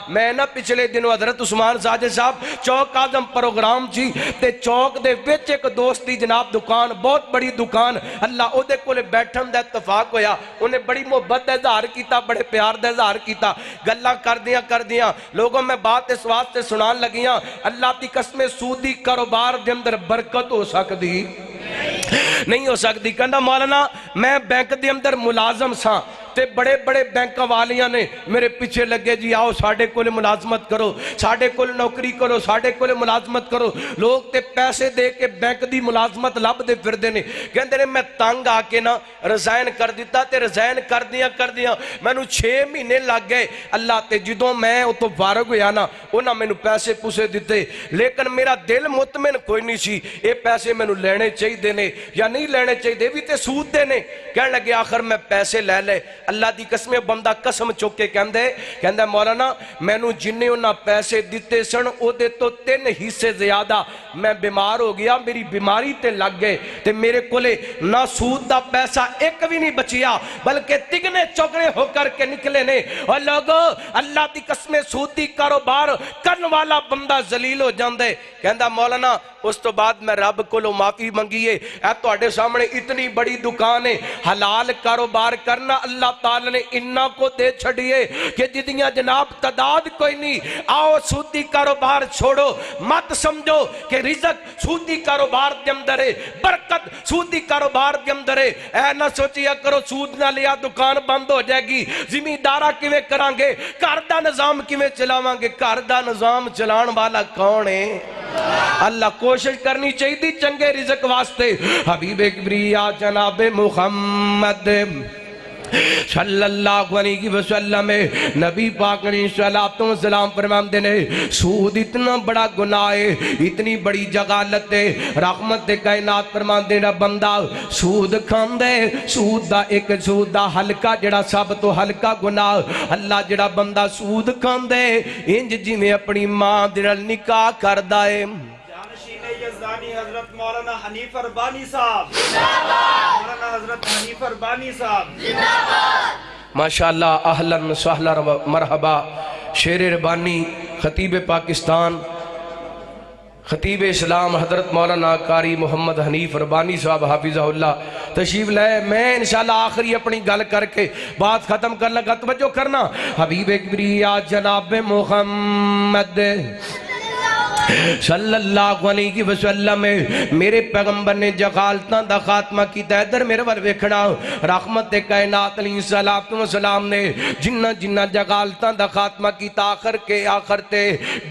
میں نہ پچھلے دنوں حضرت عثمان ساجد صاحب چوک آزم پروگرام جی تے چوک دے وچ ایک دوست دی جناب دکان, بہت بڑی دکان, اللہ او دے کولے بیٹھن دا اتفاق ہویا. انہیں بڑی محبت دا اظہار کیتا, بڑے پیار دا اظہار کیتا. گلاں کر دیاں لوگوں میں بات اس واسطے سنان لگیاں, اللہ دی قسم سودی کاروبار دے اندر برکت ہو سکدی نہیں ہو سکتی. کہندا مولانا میں بینک دے اندر ملازم ساں تے بڑے بڑے بینک والیاں نے میرے پیچھے لگے جی آؤ ساڑھے کول ملازمت کرو, ساڑھے کول نوکری کرو, ساڑھے کول ملازمت کرو. لوگ تے پیسے دے کے بینک دی ملازمت لب دے پھر دینے. کہندے نے میں تنگ آ کے نا رزائن کر دیتا تے رزائن کر دیاں میں نو 6 مہینے لگ گئے. اللہ تے جدوں میں اتو فارغ ہویا نا انہاں میں نو پیسے پوسے دیتے, لیکن میرا دل مطمئن کوئی نہیں سی اے پیسے میں نو لینے چاہی دینے یا نہیں لینے چاہی دے بھی تے سود دینے. کہنے لگے آخر میں پیسے لے لے. اللہ دی قسم بندہ قسم چوکے کہندے مولانا میں نو جنہیں انہاں پیسے دیتے سن او دے تو 3 حصے زیادہ میں بیمار ہو گیا, میری بیماری تے لگ گئے تے میرے کولے نہ سود دا پیسہ ایک بھی نہیں بچیا بلکہ تگنے چوکنے ہو کر کے نکلے نے. اور لوگوں اللہ دی قسم سودی کاروبار کرن والا بندہ ذلیل ہو جاندے. کہندا مولانا اس تو بعد میں رب کو معافی منگیے, اے تواڈے سامنے اتنی بڑی دکان ہے, حلال کاروبار کرنا اللہ تعالی نے انہاں کو دے چھڑیے کہ جدیاں جناب تعداد کوئی نہیں. آؤ سودی کاروبار چھوڑو, مت سمجھو کہ رزق سودی کاروبار دے اندر ہے, برکت سودی کاروبار دے اندر ہے. اے نہ سوچیا کرو سود نہ لیا دکان بند ہو جائے گی, زمیندارہ کیویں کران گے, گھر دا نظام کیویں چلاواں گے. گھر دا نظام چلان والا کون ہے؟ اللہ. کوشش کرنی چاہیے تھی چنگے رزق واسطے. حبیب کبریا جناب محمد صلی اللہ علیہ وسلم نبی پاک علیہ السلام فرماندے نے سود اتنا بڑا گناہ ہے, اتنی بڑی جغالت ہے. رحمت کائنات فرماندے نے بندہ سود کھاندے, سود دا ہلکا جڑا سب تو ہلکا گناہ, اللہ جڑا بندہ سود کھاندے انج جی میں اپنی ماں دے نال نکاح کردا ہے.
یزدانی حضرت مولانا حنیف اربانی صاحب مولانا حضرت حنیف اربانی صاحب
ماشاءاللہ. اہلا سہلا مرحبا. شیر ربانی خطیب پاکستان, خطیب اسلام حضرت مولانا قاری محمد حنیف اربانی صاحب حافظہ اللہ تشریف لائے. میں انشاءاللہ آخری اپنی گل کر کے بات ختم کر لگا, توجہ کرنا. حبیب کبریا جناب محمد صلی اللہ علیہ وسلم میرے پیغمبر نے جغالتاں دا خاتمہ کیتا ہے. در میرے ور ویکھنا رحمت کائنات علیہ السلام نے جنہ جغالتاں دا خاتمہ کیتا آخر تے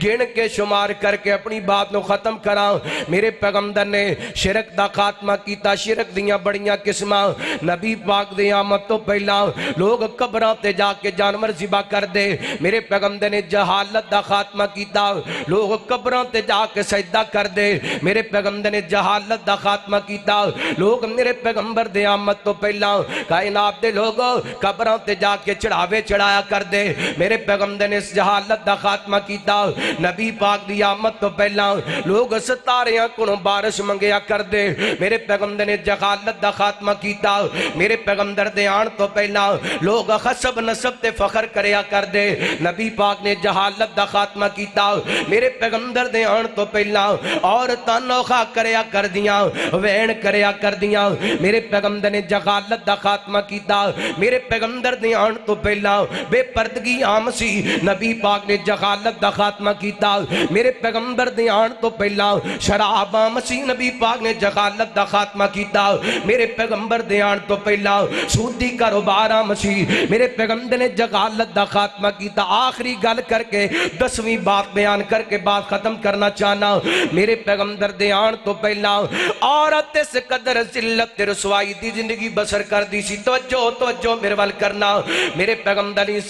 گن کے شمار کر کے اپنی بات نو ختم کرا. میرے پیغمبر نے شرک دا خاتمہ کیتا. شرک دیاں بڑیاں قسماں, نبی پاک دی آمد تو پہلا لوگ قبراں تے جا کے جانور ذبح کر دے. میرے پیغمبر نے جہالت دا خاتمہ کیتا, لوگ قبراں تے جا کے سجدہ کر دے. میرے پیغمبر نے جہالت دا خاتمہ کیتا, لوگ میرے پیغمبر دے آمد تو پہلا کائنات دے لوگ قبراں تے جا کے چڑھاوے چڑھایا کر دے. میرے پیغمبر نے اس جہالت دا خاتمہ کیتا. نبی پاک دی آمد تو پہلا لوگ ستاریاں کنوں بارش منگیا کر دے. میرے پیغمبر نے جہالت دا خاتمہ کیتا. میرے پیغمبر دے آن تو پہلا لوگ حسب نسب تے فخر کریا کر دے. نبی پاک نے جہالت دا خاتمہ کیتا. میرے پیغمبر دے آن تو پہلا عورتاں نوخا کریا کر دیاں, وین کریا کر دیاں. میرے پیغمبر نے جغالت دا خاتمہ کیتا. میرے پیغمبر دے آن تو پہلا بے پردگی عام سی. نبی پاک نے جغالت دا خاتمہ کیتا. میرے پیغمبر دے آن تو پہلا شراب عام سی. نبی پاک نے جغالت دا خاتمہ کیتا. میرے پیغمبر دے آن تو پہلا سودی کاروبار عام سی. میرے پیغمبر نے جغالت دا خاتمہ کیتا. آخری گل کر کے 10ویں بات بیان کر کے بات ختم کرنا چاہنا. میرے پیغمبر دے آن تو پہلا عورت اس قدر ذلت رسوائی دی زندگی بسر کر دی سی. توجہ میرے وال کرنا. میرے پیغمبر علیہ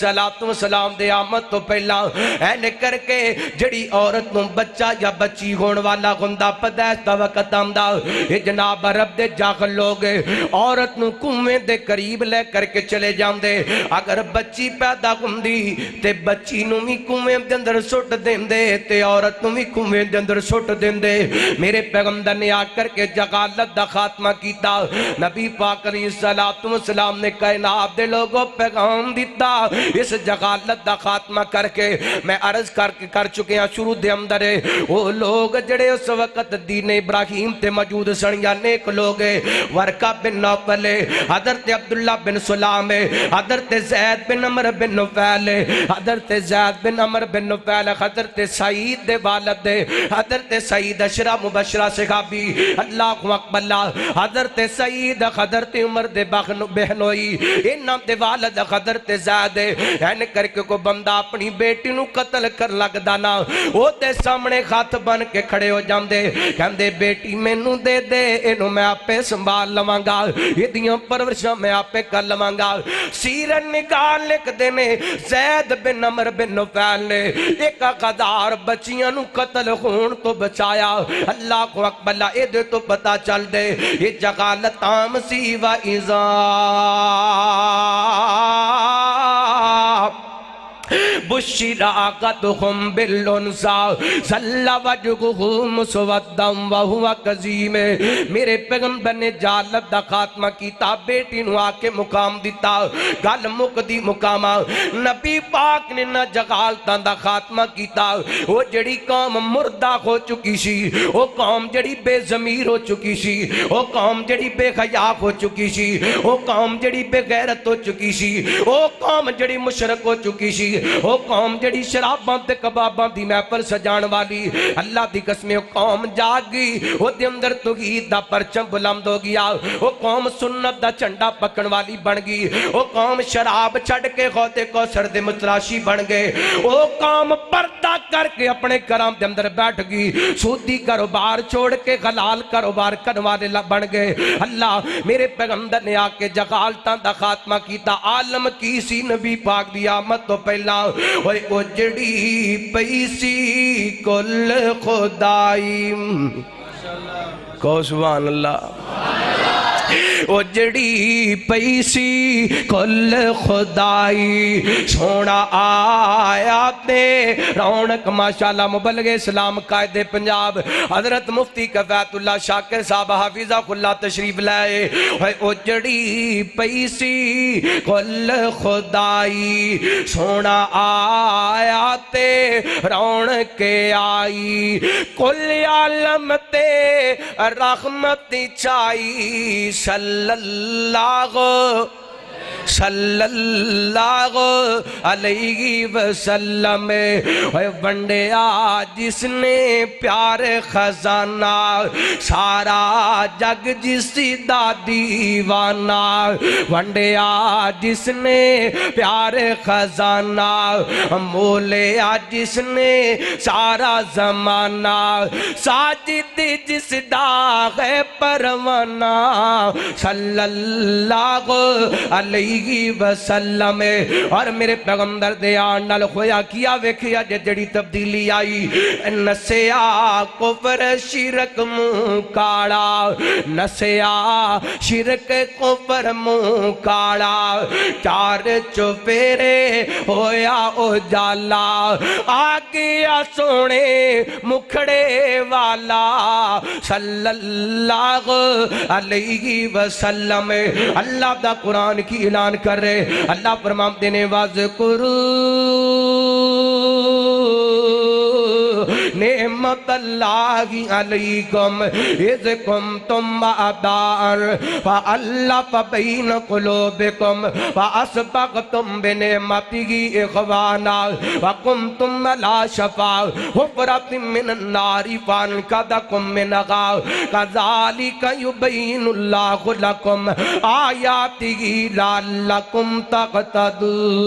السلام دے آمد تو پہلا اینے کر کے جڑی عورت نو بچہ یا بچی ہون والا گندہ پدیس دا وقت آمدہ, یہ جناب رب دے جاغل لوگ عورت نو کنویں دے قریب لے کر کے چلے جاندے. اگر بچی پیدا گندی تے بچی نو بھی کنویں دے اندر سٹ دیں دے تے عورت نو بھی بھی کنویں دے اندر سٹ دیندے میرے پیغمبر نے آ کر کے جہالت دا خاتمہ کیتا نبی پاک علیہ السلام نے کائنات دے لوگوں پیغام دیتا اس جہالت دا خاتمہ کر کے میں عرض کر چکے ہیں شروع دے اندر وہ لوگ جڑے اس وقت دین ابراہیم تے موجود سن یا نیک لوگ ورقہ بن نوفل حضرت عبداللہ بن سلام حضرت زید بن عمر بن نفیل حضرت زید بن عمر بن نفیل حضرت سعید دے والد حضرت سعید اشرا مبشرہ صحابی اللہ اکبر حضرت سعید حضرت عمر دے بہنوئی انہاں دے والد حضرت زید این کر کے کو بندہ اپنی بیٹی نو قتل کر لگ دانا وہ دے سامنے خاتھ بن کے کھڑے ہو جاندے کہندے بیٹی میں نو دے دے انہوں میں آپے سنبھال لوانگا یہ دیاں پرورشاں میں آپے کر لوانگا سیرت نکال لکھ دینے زید بن عمر بن نفیل نے 1000 بچیاں نو قتل خون تو بچایا اللہ کو اکبر اے دے تو پتا چل دے یہ جغالت عام سی و ایزا بشراقتهم بالانسا ظل وجهه مسودا وهو کظیم میرے پیغمبر نے جہالت دا خاتمہ کیتا بیٹی نو آ کے مقام دیتا گل مقدی مقامہ نبی پاک نے نہ جہالتاں دا خاتمہ کیتا وہ جڑی قوم مردہ ہو چکی سی وہ قوم جڑی بے ضمیر ہو چکی سی وہ قوم جڑی بے حیا ہو چکی سی وہ قوم جڑی بے غیرت ہو چکی سی وہ قوم جڑی مشرک ہو چکی سی وہ قوم جڑی شراباں تے کباباں دی محفل سجان والی اللہ دی قسمیں قوم جاگ گئی وہ دے اندر توحید دا پرچم بلند ہو گیا وہ قوم سنت دا چنڈا پکڑ والی بن گئی وہ قوم شراب چھڑ کے حوض کوثر دے متلاشی بن گئے وہ قوم پردہ کر کے اپنے کرام دے اندر بیٹھ گئی سودی کاروبار چھوڑ کے حلال کاروبار کرنے والے بن گئے اللہ میرے پیغمبر نے آ کے جہالتاں دا خاتمہ کیتا عالم کی سی نبی پاک دی آمد تو پہلا اوے اجڑی پیسی کل خدائی کو سبحان اللہ اجڑی پیسی کل خدائی سونا آیا تے رونق ماشاءاللہ مبلغ اسلام قائد پنجاب حضرت مفتی کفایت اللہ شاکر صاحب حافظہ اللہ تشریف لائے اجڑی پیسی کل خدائی سونا آیا تے رونق آئی کل عالم تے رحمت چائی صلی اللہ علیہ وسلم ونڈیا جس نے پیار خزانہ سارا جگ جس دا دیوانہ ونڈیا جس نے پیار خزانہ مولیا جس نے سارا زمانہ ساجد جس دا ہے پروانہ صلی اللہ علیہ وسلم اور میرے پیغمبر دے آنال خویا کیا ویکھیا جڑی تبدیلی آئی نسیا کفر شرک منہ کاڑا نسیا شرک کفر منہ کاڑا چار چوپیرے ہویا اجالا آگیا سونے مکھڑے والا صلی اللہ علیہ وسلم اللہ دا قرآن کی اعلان کر رہے اللہ فرمان دینے وَذْكُرُوا نعمت اللہ علیکم اذ کنتم اعداء فألف بین قلوبکم فأسبغتم بنعمتہ اخوانا وکنتم لا شفا حفرت من النار فانقذکم منہا کذالک یبین اللہ لکم آیاتہ لعلکم تقتدون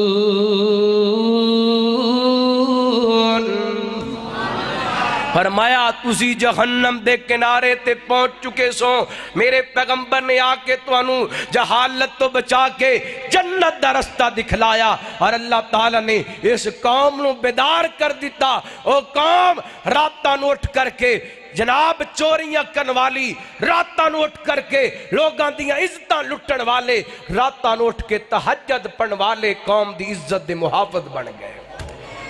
فرمایا تسی جہنم دے کنارے تے پہنچ چکے سو میرے پیغمبر نے آکے تو انو جہالت تو بچا کے جنت دا رستہ دکھلایا اور اللہ تعالیٰ نے اس قوم نو بیدار کر دیتا او قوم راتاں نو اٹھ کر کے جناب چوریاں کن والی راتاں نو اٹھ کر کے لوگاں دیاں عزتاں لٹن والے راتاں نو اٹھ کے تہجد پڑھن والے قوم دی عزت دے محافظ بن گئے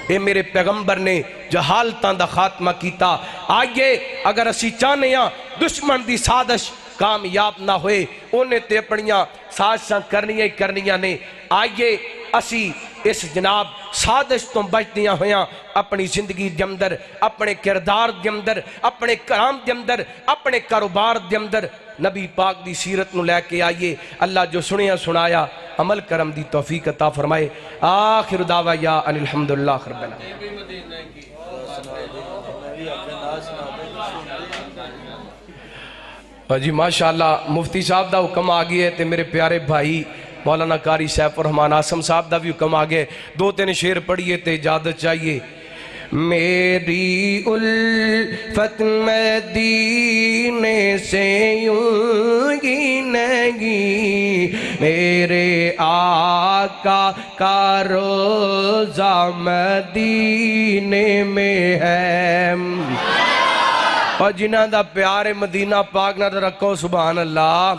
اے میرے پیغمبر نے جہالتاں دا خاتمہ کیتا. آئیے اگر اسی چاہنے ہاں دشمن دی سازش کامیاب نہ ہوئے انہیں تے اپنیاں سازشاں کرنیاں نے. آئیے اسی اس جناب سازش تو بچدیاں ہویاں اپنی زندگی دے اندر اپنے کردار دے اندر اپنے کرام دے اندر اپنے کاروبار دے اندر نبی پاک دی سیرت نو لے کے آئیے. اللہ جو سنیا سنایا عمل کرم دی توفیق عطا فرمائے. آخر دعویٰ یا ان الحمدللہ رب العالمین. جی ماشاءاللہ مفتی صاحب دا حکم آگئی ہے تے میرے پیارے بھائی مولانا قاری سیف الرحمان آسم صاحب دا بھی حکم آگئے. 2-3 شعر پڑھئے تے اجازت چاہیے. میری الفت مدینے سے یوں ہی نہیں، میرے آقا کا روضہ مدینے میں ہے. اور جنہاں دا پیارے مدینہ پاک نہ رکھو سبحان اللہ.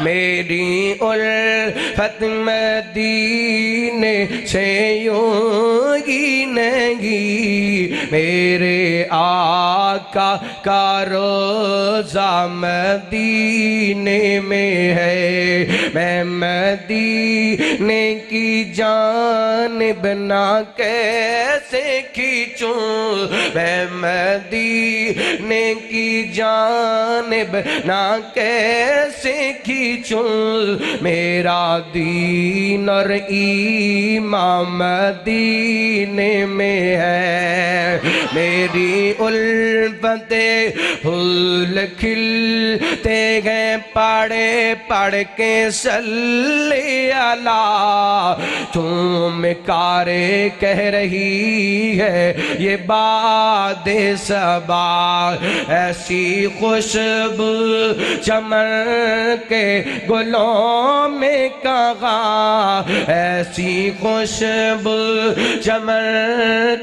میری الفت مدینے سے یوں ہی نہیں، میرے آقا کا روضہ مدینے میں ہے. میں مدینے کی جانب نہ کیسے کھینچوں، میں مدینے کی جانب نہ کیسے کھینچوں، میرا دین اور ایمان مدینے میں ہے. میری الفت پھول کھلتے گئے پڑھ پڑھ کے صلی اللہ، چوم کارے کہہ رہی ہے یہ باد صبا، ایسی خوشبو چمن کے گلوں میں کہاں، ایسی خوشبو چمن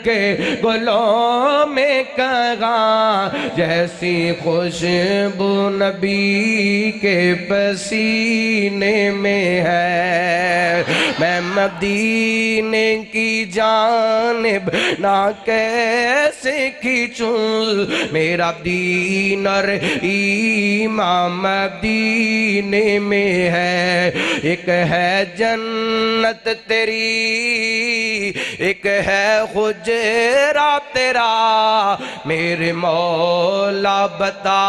کے گلوں میں کہاں، جیسی خوشبو نبی کے پسینے میں ہے. میں مدینے کی جانب نہ کیسے کھینچوں، میرا دین اور ایمان مدینے میں ہے. ایک ہے جنت تیری، ایک ہے حجرہ تیرا، میرے مولا بتا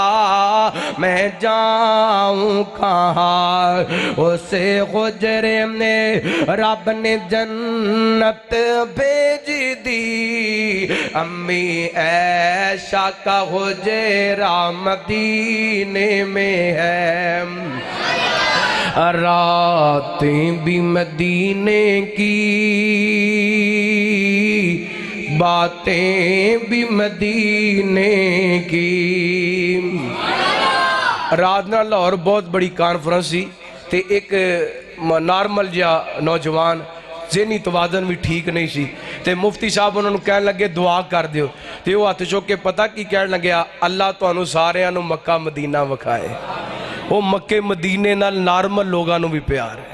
میں جاؤں کہاں. اسے حجرے میں رب نے جنت بھیج دی، امی عائشہ کا حجرہ مدینے میں ہے. راتیں بھی مدینے کی، باتیں بھی مدینے کی. رات نہ لاہور بہت بڑی کانفرنس سی تے ایک نارمل جا نوجوان ذہنی توازن بھی ٹھیک نہیں سی تے مفتی صاحب انہوں نے کہنے لگے دعا کر دیو تے وہ ہاتھ چوک کے پتہ کی کہنے لگیا اللہ تو انہوں سارے انہوں مکہ مدینہ وکھائے. وہ مکہ مدینے نال نارمل لوگاں نو بھی پیار ہے.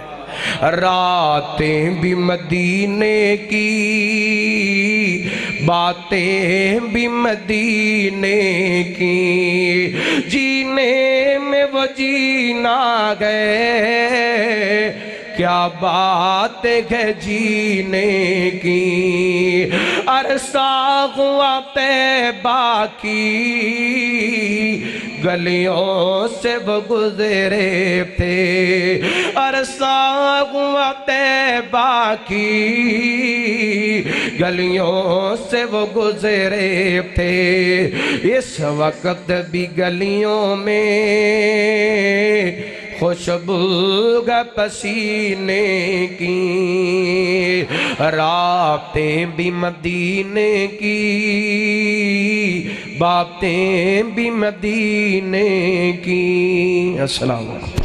راتیں بھی مدینے کی، باتیں بھی مدینے کی، جینے میں وہ جینا گئے، کیا بات ہے جینے کی. عرصہ ہوا طیبہ کی، گلیوں سے وہ گزرے تھے. عرصہ ہوا طیبہ کی، گلیوں سے وہ گزرے تھے. اس وقت بھی گلیوں میں خوشبو پسینے کی، راتیں بھی مدینے کی، باتیں بھی مدینے کی. السلام علیکم.